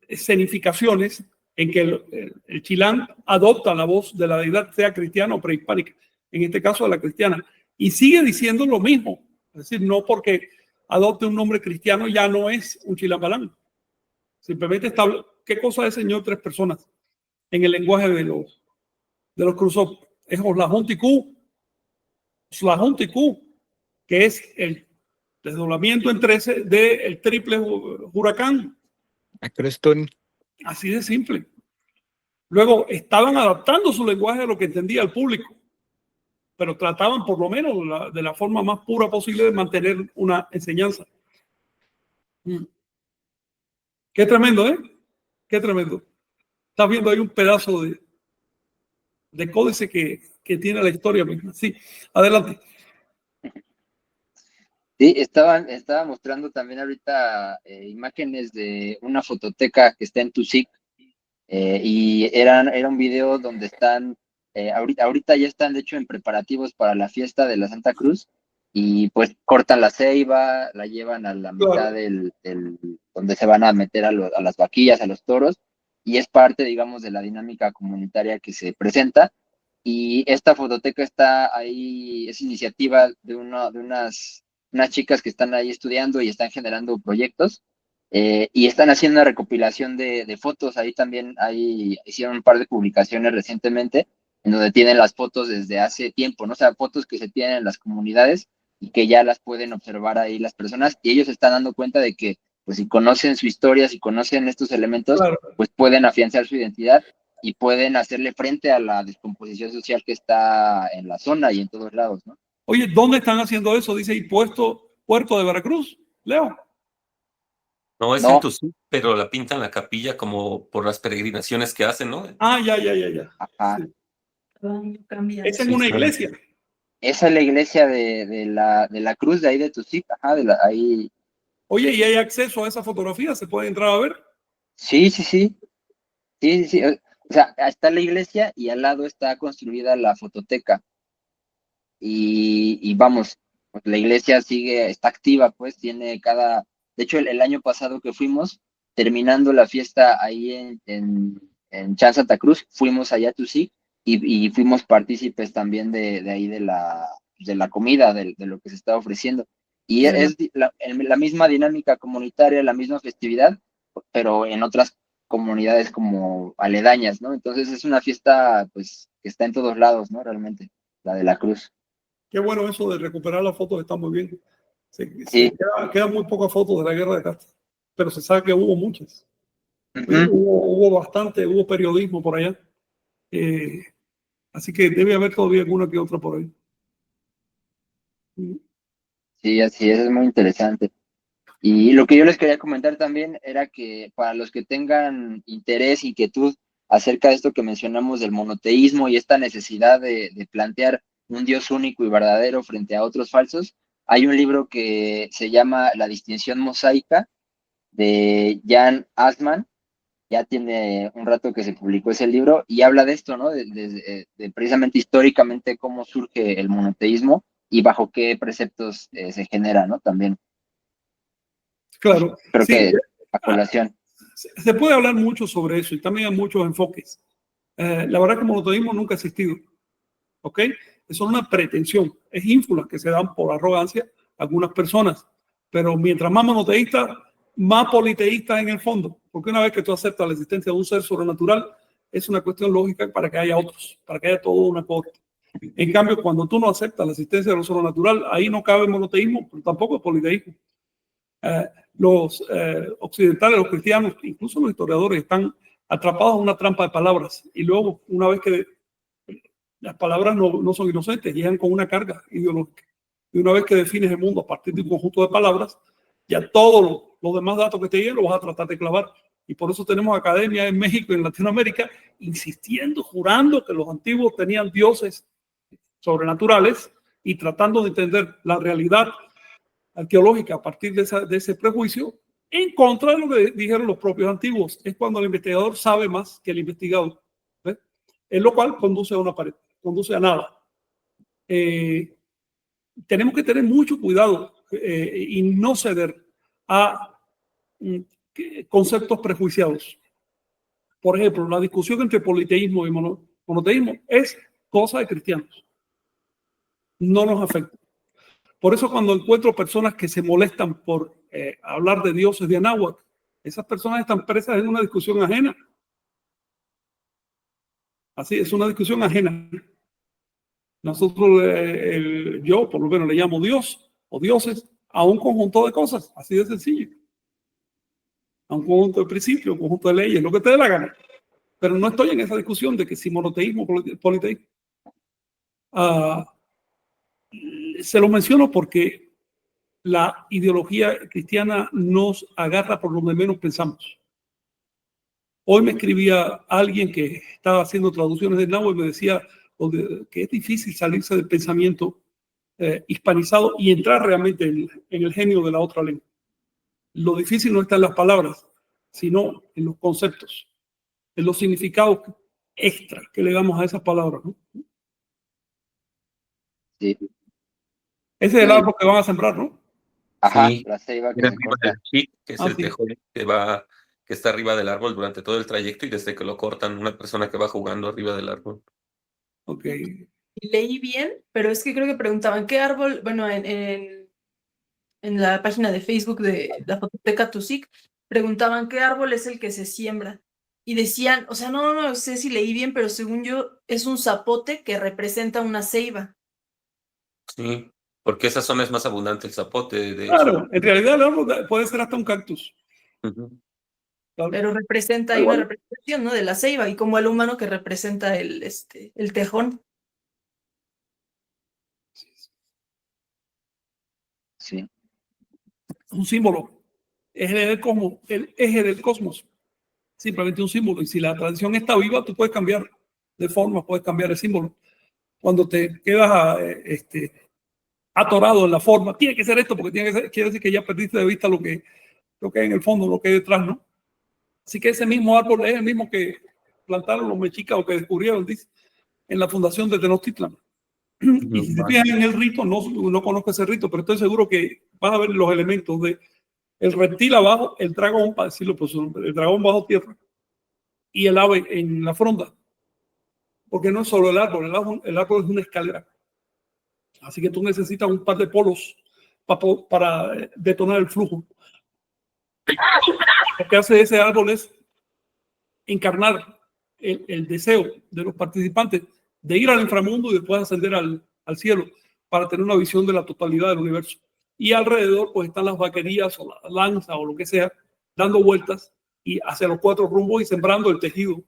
escenificaciones en que el chilán adopta la voz de la deidad, sea cristiana o prehispánica, en este caso de la cristiana, y sigue diciendo lo mismo. Es decir, no porque adopte un nombre cristiano ya no es un chilambalán. Simplemente está, ¿qué cosa es Señor 3 personas? En el lenguaje de los cruzos, es Oslahunticú, que es el desdoblamiento en 13 del triple huracán. Acrostón. Así de simple. Luego estaban adaptando su lenguaje a lo que entendía el público, pero trataban por lo menos de la forma más pura posible de mantener una enseñanza. Qué tremendo, ¿eh? Qué tremendo. Estás viendo ahí un pedazo de códice que tiene la historia misma. Sí, adelante. Sí, estaba mostrando también ahorita imágenes de una fototeca que está en Tusic, y era un video donde están, ahorita ya están de hecho en preparativos para la fiesta de la Santa Cruz, y pues cortan la ceiba, la llevan a la mitad donde se van a meter a las vaquillas, a los toros, y es parte, digamos, de la dinámica comunitaria que se presenta. Y esta fototeca está ahí, es iniciativa de unas chicas que están ahí estudiando y están generando proyectos, y están haciendo una recopilación de fotos. Ahí también hicieron un par de publicaciones recientemente en donde tienen las fotos desde hace tiempo, ¿no? O sea, fotos que se tienen en las comunidades y que ya las pueden observar ahí las personas, y ellos están dando cuenta de que, pues si conocen su historia, si conocen estos elementos, Claro. pues pueden afianzar su identidad y pueden hacerle frente a la descomposición social que está en la zona y en todos lados, ¿no? Oye, ¿dónde están haciendo eso? Dice, y Puerto de Veracruz, Leo. No es en No, Tuxtla, pero la pintan la capilla como por las peregrinaciones que hacen, ¿no? Ah, ya. ajá. Sí. Cambia. Es en Sí, una está. iglesia. Esa es la iglesia de la Cruz de ahí de Tusic, ajá, ahí. Oye, ¿y hay acceso a esa fotografía? ¿Se puede entrar a ver? Sí. O sea, está la iglesia y al lado está construida la fototeca. Y vamos, pues, la iglesia está activa, pues de hecho el año pasado que fuimos, terminando la fiesta ahí en Chan Santa Cruz, fuimos allá a Tusic y fuimos partícipes también de ahí de la comida, de lo que se está ofreciendo. Y es la misma dinámica comunitaria, la misma festividad, pero en otras comunidades como aledañas, ¿no? Entonces es una fiesta, pues, que está en todos lados, ¿no? Realmente, la de la Cruz. Qué bueno eso de recuperar las fotos, está muy bien. Sí. Quedan muy pocas fotos de la guerra de Castro, pero se sabe que hubo muchas. Uh-huh. Hubo bastante, hubo periodismo por allá. Así que debe haber todavía alguna que otra por ahí. Sí, así es muy interesante. Y lo que yo les quería comentar también era que para los que tengan interés, inquietud acerca de esto que mencionamos del monoteísmo y esta necesidad de plantear un Dios único y verdadero frente a otros falsos, hay un libro que se llama La distinción mosaica de Jan Assmann. Ya tiene un rato que se publicó ese libro y habla de esto, ¿no? De precisamente históricamente cómo surge el monoteísmo y bajo qué preceptos se genera, ¿no? También. Claro, Creo sí. que a colación. Se puede hablar mucho sobre eso y también hay muchos enfoques. La verdad que el monoteísmo nunca ha existido. ¿ok? Eso es una pretensión, es ínfulas que se dan por arrogancia a algunas personas, pero mientras más monoteístas, más politeístas en el fondo, porque una vez que tú aceptas la existencia de un ser sobrenatural, es una cuestión lógica para que haya otros, para que haya todo una corte. En cambio, cuando tú no aceptas la existencia de lo sobrenatural, ahí no cabe monoteísmo, pero tampoco politeísmo. Los occidentales, los cristianos, incluso los historiadores, están atrapados en una trampa de palabras, y luego, una vez que las palabras no son inocentes, llegan con una carga ideológica. Y una vez que defines el mundo a partir de un conjunto de palabras, ya todos los demás datos que te lleguen los vas a tratar de clavar. Y por eso tenemos academias en México y en Latinoamérica insistiendo, jurando que los antiguos tenían dioses sobrenaturales y tratando de entender la realidad arqueológica a partir de ese prejuicio, en contra de lo que dijeron los propios antiguos. Es cuando el investigador sabe más que el investigado, ¿ves? En lo cual conduce a una pared, conduce a nada. Tenemos que tener mucho cuidado y no ceder a conceptos prejuiciados. Por ejemplo, la discusión entre politeísmo y monoteísmo es cosa de cristianos. No nos afecta. Por eso cuando encuentro personas que se molestan por hablar de dioses de Anáhuac, esas personas están presas en una discusión ajena. Así, es una discusión ajena. Nosotros, yo por lo menos le llamo Dios o dioses a un conjunto de cosas, así de sencillo. A un conjunto de principios, un conjunto de leyes, lo que te dé la gana. Pero no estoy en esa discusión de que si monoteísmo o politeísmo. Se lo menciono porque la ideología cristiana nos agarra por donde menos pensamos. Hoy me escribía alguien que estaba haciendo traducciones de náhuatl y me decía que es difícil salirse del pensamiento hispanizado y entrar realmente en el genio de la otra lengua. Lo difícil no está en las palabras, sino en los conceptos, en los significados extra que le damos a esas palabras, ¿no? Sí. Ese es el árbol que van a sembrar, ¿no? Ajá, Sí, la ceiba que mira se arriba corta. del chic, que es el Sí. tejón que está arriba del árbol durante todo el trayecto y desde que lo cortan, una persona que va jugando arriba del árbol. Ok. Leí bien, pero es que creo que preguntaban qué árbol, bueno, en la página de Facebook de la Fototeca Tusic, preguntaban qué árbol es el que se siembra. Y decían, o sea, no sé si leí bien, pero según yo, es un zapote que representa una ceiba. Sí, porque esa zona es más abundante el zapote, de hecho. Claro, en realidad el árbol puede ser hasta un cactus. Ujú. Claro. Pero representa, hay una representación, ¿no? De la ceiba, y como el humano que representa el tejón. Sí. Un símbolo. Es el eje del cosmos. Simplemente un símbolo. Y si la tradición está viva, tú puedes cambiar de forma, puedes cambiar el símbolo. Cuando te quedas atorado en la forma, tiene que ser esto, porque quiere decir que ya perdiste de vista lo que hay en el fondo, lo que hay detrás, ¿no? Así que ese mismo árbol es el mismo que plantaron los mexicas o que descubrieron, dice, en la fundación de Tenochtitlan. Y si te fijas en el rito, no conozco ese rito, pero estoy seguro que vas a ver los elementos de el reptil abajo, el dragón, para decirlo por su nombre, el dragón bajo tierra y el ave en la fronda. Porque no es solo el árbol es una escalera. Así que tú necesitas un par de polos para detonar el flujo. Lo que hace ese árbol es encarnar el deseo de los participantes de ir al inframundo y después ascender al cielo para tener una visión de la totalidad del universo. Y alrededor pues están las vaquerías o la lanza o lo que sea, dando vueltas y hacia los cuatro rumbos y sembrando el tejido.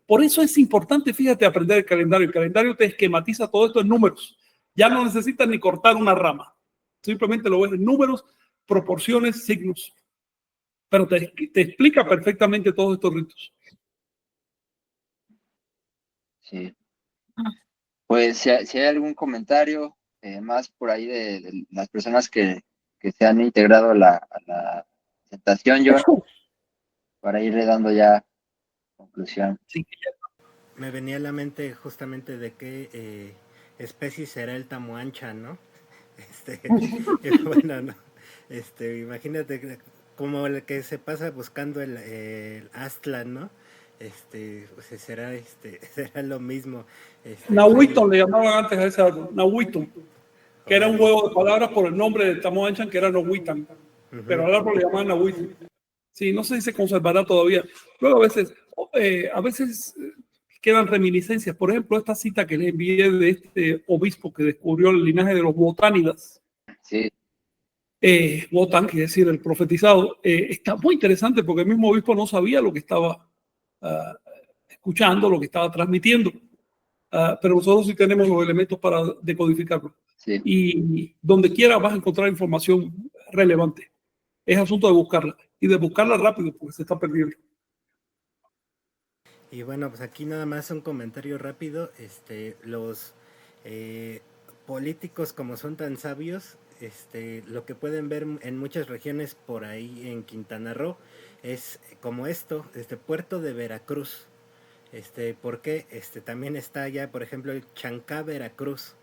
Por eso es importante, fíjate, aprender el calendario. El calendario te esquematiza todo esto en números. Ya no necesitas ni cortar una rama. Simplemente lo ves en números, proporciones, signos. Pero te explica perfectamente todos estos ritos. Sí. Pues si hay algún comentario más por ahí de las personas que se han integrado a la presentación, John, para irle dando ya conclusión. Sí. Me venía a la mente justamente de qué especie será el tamuancha, ¿no? Bueno, no. Imagínate como el que se pasa buscando el Aztlan, ¿no? pues será, será lo mismo. Nahuitl le llamaban antes a ese árbol, Nahuitl, que era un juego de palabras por el nombre de Tamoanchan, que era Nohuitan, pero al árbol le llamaban Nahuitl. Sí, no sé si se conservará todavía. Luego a veces quedan reminiscencias. Por ejemplo, esta cita que le envié de este obispo que descubrió el linaje de los botánidas. Sí, Wotan, quiere decir el profetizado, está muy interesante porque el mismo obispo no sabía lo que estaba escuchando, lo que estaba transmitiendo. Pero nosotros sí tenemos los elementos para decodificarlo. sí. Y donde quiera vas a encontrar información relevante. Es asunto de buscarla y de buscarla rápido porque se está perdiendo. Y bueno, pues aquí nada más un comentario rápido. Los políticos, como son tan sabios, lo que pueden ver en muchas regiones por ahí en Quintana Roo es como Puerto de Veracruz. Porque también está allá, por ejemplo, el Chancá, Veracruz.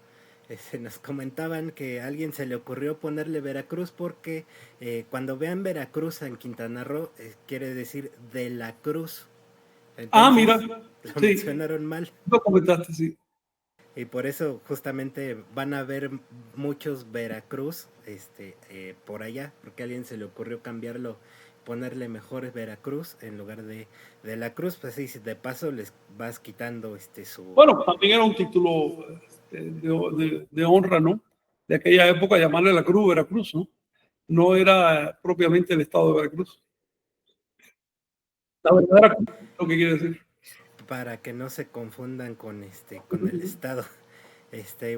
Nos comentaban que a alguien se le ocurrió ponerle Veracruz porque cuando vean Veracruz en Quintana Roo quiere decir de la Cruz. Entonces, Mira, lo sí, mencionaron mal. lo comentaste, sí. Y por eso justamente van a ver muchos Veracruz por allá, porque a alguien se le ocurrió cambiarlo, ponerle mejor Veracruz en lugar de la Cruz. Pues sí, de paso les vas quitando su... Bueno, también era un título de honra, ¿no? De aquella época, llamarle la Cruz Veracruz, ¿no? No era propiamente el estado de Veracruz. La verdadera Cruz, lo que quiere decir. Para que no se confundan con con el estado.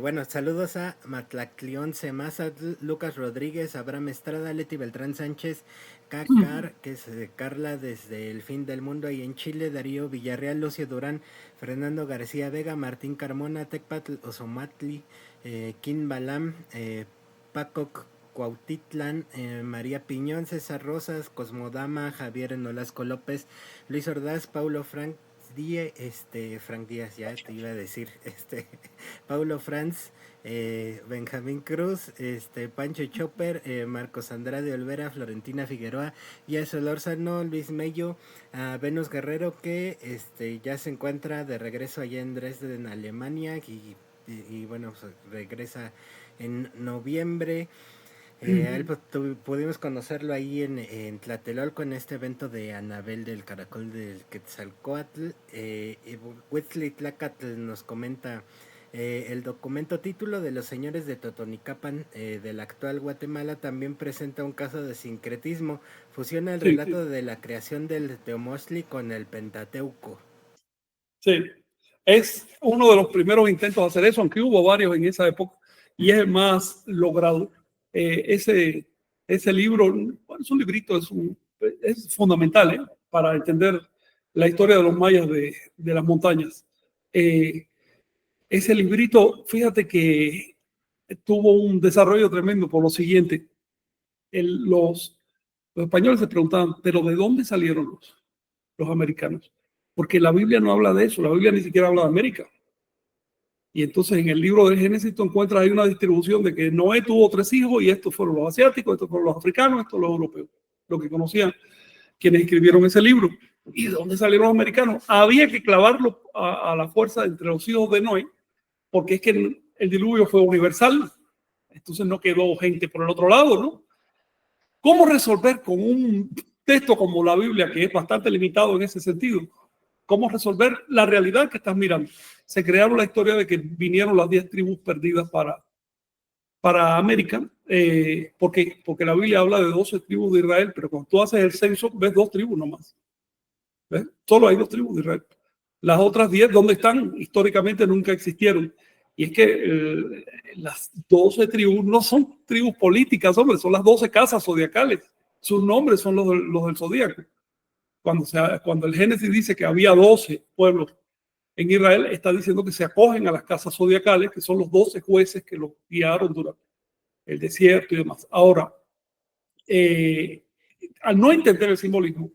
Bueno, saludos a Matlaclión Semasa, Lucas Rodríguez, Abraham Estrada, Leti Beltrán Sánchez, Cacar, que es Carla desde el fin del mundo ahí en Chile, Darío Villarreal, Lucio Durán, Fernando García Vega, Martín Carmona, Tecpatl Osomatli, Kim Balam, Paco Cuautitlán, María Piñón, César Rosas, Cosmodama, Javier Nolasco López, Luis Ordaz, Paulo Frank Díaz, Frank Díaz, ya te iba a decir, Paulo Franz, Benjamín Cruz, Pancho Chopper, Marcos Andrade Olvera, Florentina Figueroa, Yas Solórzano, Luis Mello, Venus Guerrero, que ya se encuentra de regreso allá en Dresden, Alemania, y bueno, pues, regresa en noviembre. Él pudimos conocerlo ahí en Tlatelolco en este evento de Anabel del Caracol del Quetzalcóatl. Huitzli Tlacatl nos comenta el documento título de los señores de Totonicapan del actual Guatemala también presenta un caso de sincretismo. Fusiona el relato de la creación del Teomostli con el Pentateuco. Sí, es uno de los primeros intentos de hacer eso, aunque hubo varios en esa época, y es el más logrado. Ese libro, bueno, es un librito, es fundamental para entender la historia de los mayas de las montañas. Ese librito, fíjate que tuvo un desarrollo tremendo por lo siguiente. Los españoles se preguntaban, ¿pero de dónde salieron los americanos? Porque la Biblia no habla de eso, la Biblia ni siquiera habla de América. Y entonces en el libro de Génesis tú encuentras ahí una distribución de que Noé tuvo 3 hijos y estos fueron los asiáticos, estos fueron los africanos, estos los europeos, lo que conocían quienes escribieron ese libro. ¿Y de dónde salieron los americanos? Había que clavarlo a la fuerza entre los hijos de Noé, porque es que el diluvio fue universal, entonces no quedó gente por el otro lado, ¿no? ¿Cómo resolver con un texto como la Biblia, que es bastante limitado en ese sentido? ¿Cómo resolver la realidad que estás mirando? Se crearon la historia de que vinieron las 10 tribus perdidas para América, porque la Biblia habla de 12 tribus de Israel, pero cuando tú haces el censo ves 2 tribus nomás. ¿Ves? Solo hay 2 tribus de Israel. Las otras 10, ¿dónde están? Históricamente nunca existieron. Y es que las 12 tribus no son tribus políticas, hombre, son las 12 casas zodiacales. Sus nombres son los del zodíaco. Cuando el Génesis dice que había 12 pueblos en Israel, está diciendo que se acogen a las casas zodiacales, que son los 12 jueces que los guiaron durante el desierto y demás. Ahora, al no entender el simbolismo,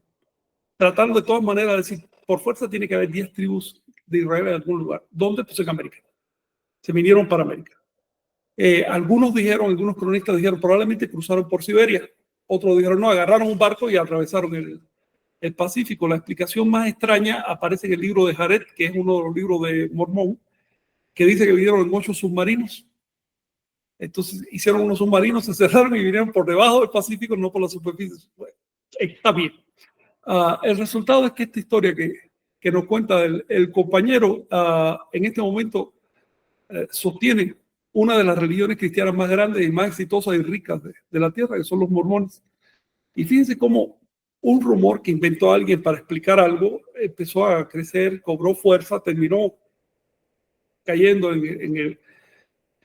trataron de todas maneras de decir, por fuerza tiene que haber 10 tribus de Israel en algún lugar. ¿Dónde? Pues en América. Se vinieron para América. Algunos cronistas dijeron, probablemente cruzaron por Siberia. Otros dijeron, no, agarraron un barco y atravesaron el Pacífico. La explicación más extraña aparece en el libro de Jared, que es uno de los libros de Mormón, que dice que vinieron en 8 submarinos. Entonces hicieron unos submarinos, se cerraron y vinieron por debajo del Pacífico, no por la superficie. Bueno, está bien. El resultado es que esta historia que nos cuenta el compañero en este momento sostiene una de las religiones cristianas más grandes y más exitosas y ricas de la tierra, que son los mormones. Y fíjense cómo un rumor que inventó alguien para explicar algo empezó a crecer, cobró fuerza, terminó cayendo en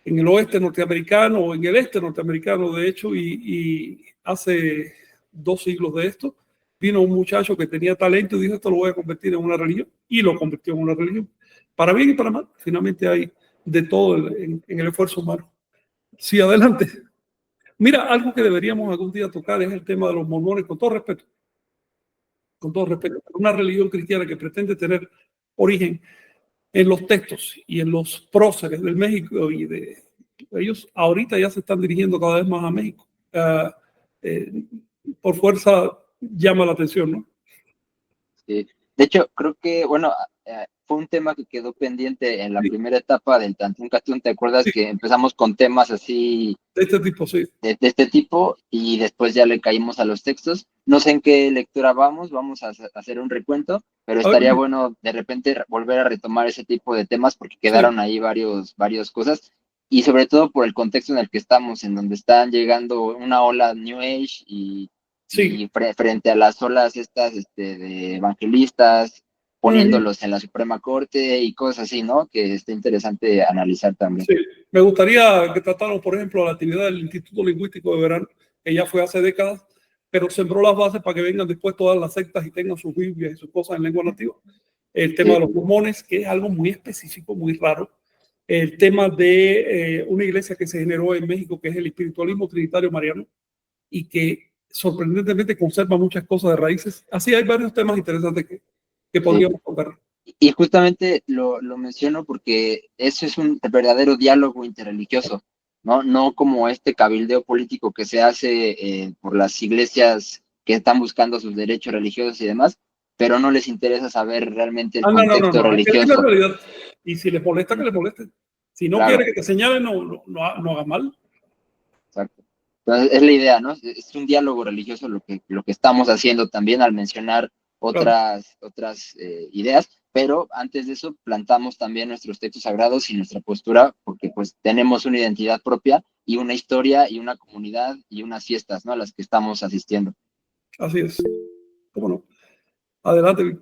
el oeste norteamericano o en el este norteamericano, de hecho, y hace 2 siglos de esto, vino un muchacho que tenía talento y dijo, esto lo voy a convertir en una religión, y lo convirtió en una religión. Para bien y para mal, finalmente hay de todo en el esfuerzo humano. Sí, adelante. Mira, algo que deberíamos algún día tocar es el tema de los mormones, con todo respeto. Con todo respeto. Una religión cristiana que pretende tener origen en los textos y en los próceres del México y de ellos ahorita ya se están dirigiendo cada vez más a México. Por fuerza llama la atención, ¿no? Sí. De hecho, creo que, bueno, fue un tema que quedó pendiente en la primera etapa del Tantún Catún. ¿Te acuerdas Sí. que empezamos con temas así De este tipo, sí. de este tipo y después ya le caímos a los textos? No sé en qué lectura vamos a hacer un recuento, pero estaría bueno de repente volver a retomar ese tipo de temas porque quedaron Sí. ahí varias cosas y sobre todo por el contexto en el que estamos, en donde están llegando una ola New Age y Sí. frente a las olas estas de evangelistas, poniéndolos en la Suprema Corte y cosas así, ¿no? Que está interesante analizar también. Sí. Me gustaría que tratáramos, por ejemplo, la actividad del Instituto Lingüístico de Verano, que ya fue hace décadas, pero sembró las bases para que vengan después todas las sectas y tengan sus Biblias y sus cosas en lengua nativa. El tema de los mormones, que es algo muy específico, muy raro. El tema de una iglesia que se generó en México, que es el espiritualismo trinitario mariano, y que sorprendentemente conserva muchas cosas de raíces. Así hay varios temas interesantes que podríamos tocar. Y justamente lo menciono porque eso es un verdadero diálogo interreligioso, ¿no? No como este cabildeo político que se hace por las iglesias que están buscando sus derechos religiosos y demás, pero no les interesa saber realmente el contexto No. Hay que decir la religioso. realidad. Y si les molesta, que les moleste. Si no Claro. quiere que te señalen, no haga mal. Exacto. Entonces, es la idea, ¿no? Es un diálogo religioso lo que estamos haciendo también al mencionar otras ideas, pero antes de eso plantamos también nuestros textos sagrados y nuestra postura, porque pues tenemos una identidad propia y una historia y una comunidad y unas fiestas, ¿no? A las que estamos asistiendo. Así es. ¿Cómo no? Adelante.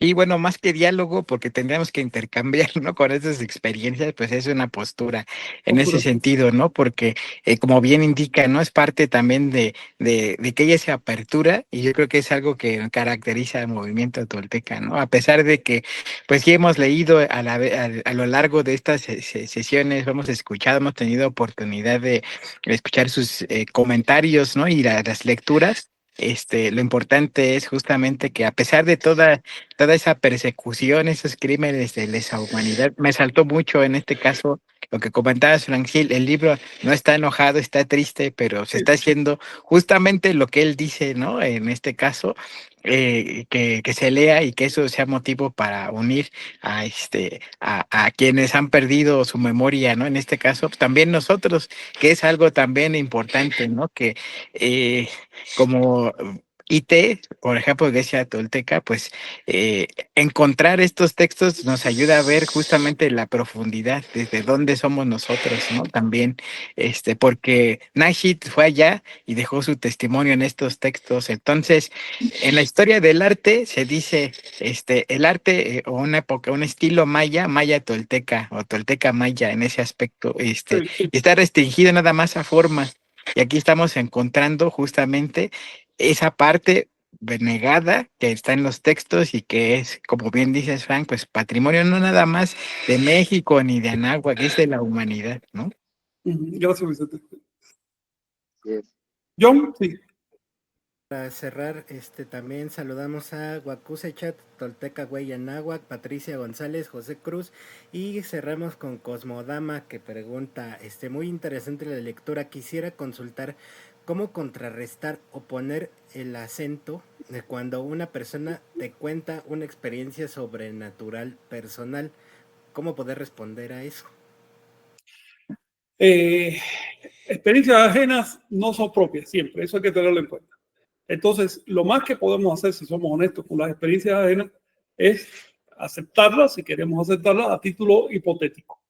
Y bueno, más que diálogo, porque tendríamos que intercambiar, ¿no? Con esas experiencias, pues es una postura en ese sentido, ¿no? Porque como bien indica, ¿no? Es parte también de que haya esa apertura y yo creo que es algo que caracteriza al movimiento tolteca, ¿no? A pesar de que, pues sí hemos leído a lo largo de estas sesiones, hemos escuchado, hemos tenido oportunidad de escuchar sus comentarios, ¿no? Y las lecturas. Lo importante es justamente que a pesar de toda esa persecución, esos crímenes de lesa humanidad, me saltó mucho en este caso lo que comentabas, Frangil, el libro no está enojado, está triste, pero se está haciendo justamente lo que él dice, ¿no? En este caso, que se lea y que eso sea motivo para unir a quienes han perdido su memoria, ¿no? En este caso, pues, también nosotros, que es algo también importante, ¿no? Que como IT, por ejemplo, Iglesia Tolteca, pues encontrar estos textos nos ayuda a ver justamente la profundidad desde dónde somos nosotros, ¿no? También, porque Nashit fue allá y dejó su testimonio en estos textos. Entonces, en la historia del arte se dice, el arte o una época, un estilo maya tolteca o tolteca maya en ese aspecto, está restringido nada más a formas. Y aquí estamos encontrando justamente esa parte negada que está en los textos y que es, como bien dices, Frank, pues patrimonio no nada más de México ni de Anáhuac, que es de la humanidad, ¿no? Gracias, Vicente. Yes. John, sí. Para cerrar, también saludamos a Huacusechat, Tolteca Güey Anáhuac, Patricia González, José Cruz y cerramos con Cosmodama que pregunta, muy interesante la lectura, quisiera consultar ¿cómo contrarrestar o poner el acento de cuando una persona te cuenta una experiencia sobrenatural personal? ¿Cómo poder responder a eso? Experiencias ajenas no son propias siempre, eso hay que tenerlo en cuenta. Entonces, lo más que podemos hacer, si somos honestos con las experiencias ajenas, es aceptarlas, si queremos aceptarlas, a título hipotético.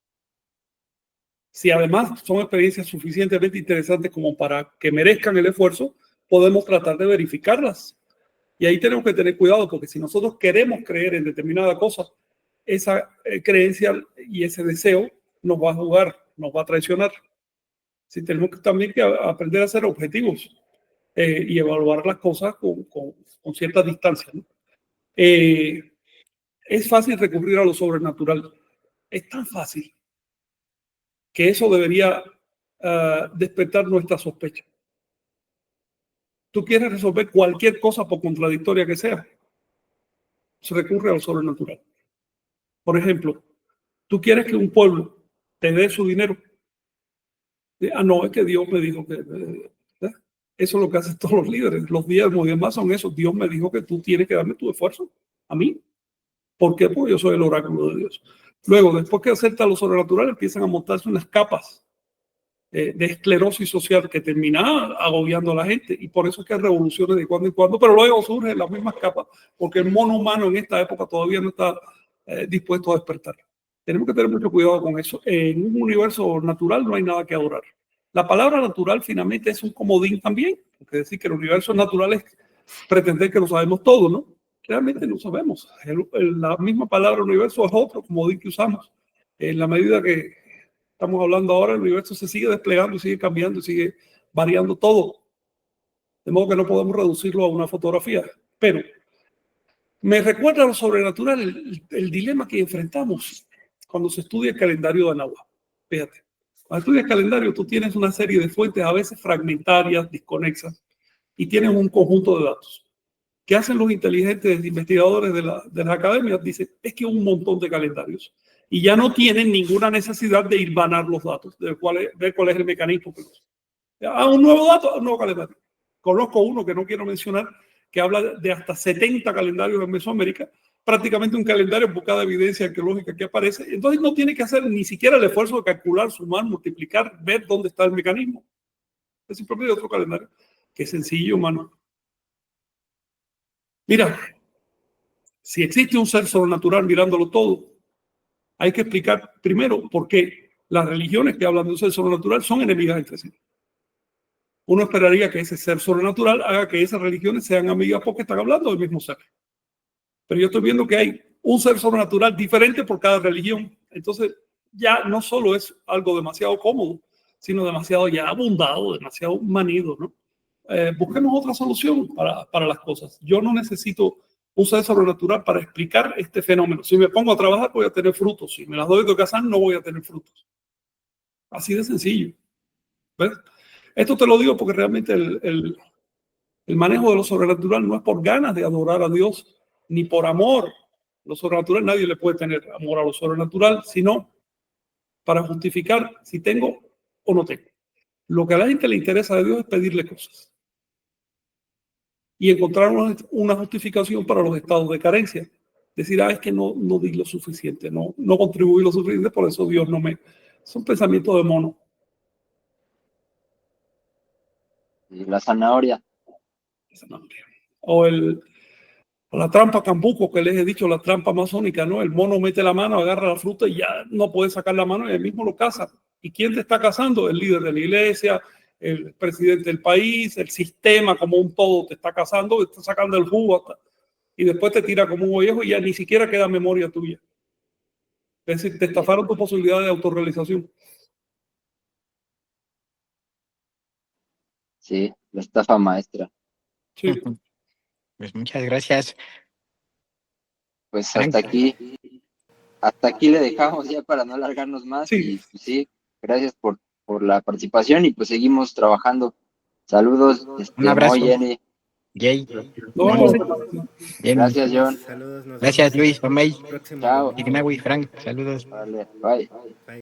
Si además son experiencias suficientemente interesantes como para que merezcan el esfuerzo, podemos tratar de verificarlas. Y ahí tenemos que tener cuidado, porque si nosotros queremos creer en determinada cosa, esa creencia y ese deseo nos va a jugar, nos va a traicionar. Sí, tenemos también que aprender a ser objetivos y evaluar las cosas con cierta distancia, ¿no? Es fácil recurrir a lo sobrenatural. Es tan fácil que eso debería despertar nuestra sospecha. Tú quieres resolver cualquier cosa, por contradictoria que sea, se recurre a lo sobrenatural. Por ejemplo, tú quieres que un pueblo te dé su dinero. No, es que Dios me dijo que... Eso es lo que hacen todos los líderes. Los diezmos y demás son eso. Dios me dijo que tú tienes que darme tu esfuerzo a mí. ¿Por qué? Porque yo soy el oráculo de Dios. Luego, después que acepta lo sobrenatural, empiezan a montarse unas capas de esclerosis social que termina agobiando a la gente. Y por eso es que hay revoluciones de cuando en cuando, pero luego surgen las mismas capas, porque el mono humano en esta época todavía no está dispuesto a despertar. Tenemos que tener mucho cuidado con eso. En un universo natural no hay nada que adorar. La palabra natural finalmente es un comodín también, porque decir que el universo natural es pretender que lo sabemos todo, ¿no? Realmente no sabemos. La misma palabra universo es otro comodín que usamos. En la medida que estamos hablando ahora, el universo se sigue desplegando y sigue cambiando y sigue variando todo. De modo que no podemos reducirlo a una fotografía. Pero me recuerda a lo sobrenatural el dilema que enfrentamos cuando se estudia el calendario de Anáhuac. Fíjate, cuando estudias calendario, tú tienes una serie de fuentes, a veces fragmentarias, desconexas, y tienes un conjunto de datos. ¿Qué hacen los inteligentes investigadores de las academias? Dicen, es que un montón de calendarios y ya no tienen ninguna necesidad de hilvanar los datos, de ver cuál es el mecanismo. Un nuevo dato, un nuevo calendario. Conozco uno que no quiero mencionar, que habla de hasta 70 calendarios en Mesoamérica, prácticamente un calendario por cada evidencia arqueológica que aparece. Entonces no tiene que hacer ni siquiera el esfuerzo de calcular, sumar, multiplicar, ver dónde está el mecanismo. Es simplemente otro calendario. Qué sencillo, mano. Mira, si existe un ser sobrenatural mirándolo todo, hay que explicar primero por qué las religiones que hablan de un ser sobrenatural son enemigas entre sí. Uno esperaría que ese ser sobrenatural haga que esas religiones sean amigas porque están hablando del mismo ser. Pero yo estoy viendo que hay un ser sobrenatural diferente por cada religión. Entonces ya no solo es algo demasiado cómodo, sino demasiado ya abundado, demasiado manido, ¿no? Busquemos otra solución para las cosas. Yo no necesito un ser sobrenatural para explicar este fenómeno. Si me pongo a trabajar voy a tener frutos. Si me las doy de cazar no voy a tener frutos. Así de sencillo. ¿Ves? Esto te lo digo porque realmente el manejo de lo sobrenatural no es por ganas de adorar a Dios, ni por amor. Lo sobrenatural, nadie le puede tener amor a lo sobrenatural, sino para justificar si tengo o no tengo. Lo que a la gente le interesa de Dios es pedirle cosas y encontrar una justificación para los estados de carencia. Decir, es que no di lo suficiente, no contribuí lo suficiente, por eso Dios no me... Son pensamientos de mono. La zanahoria. O la trampa cambuco, que les he dicho, la trampa amazónica, ¿no? El mono mete la mano, agarra la fruta y ya no puede sacar la mano y él mismo lo caza. ¿Y quién te está cazando? El líder de la iglesia, el presidente del país, el sistema como un todo te está cazando, te está sacando el jugo hasta, y después te tira como un viejo y ya ni siquiera queda memoria tuya. Es decir, te estafaron tu posibilidad de autorrealización. Sí, la estafa maestra. Sí. Pues muchas gracias. Pues Frank. hasta aquí le dejamos ya para no alargarnos más. Sí. Y pues, sí, gracias por la participación y pues seguimos trabajando. Saludos. Un abrazo. Jenny. Jay. Gracias, John. Saludos. Gracias, Luis, Omey. Chao. Ignawi, Frank. Saludos. Vale, bye. Bye.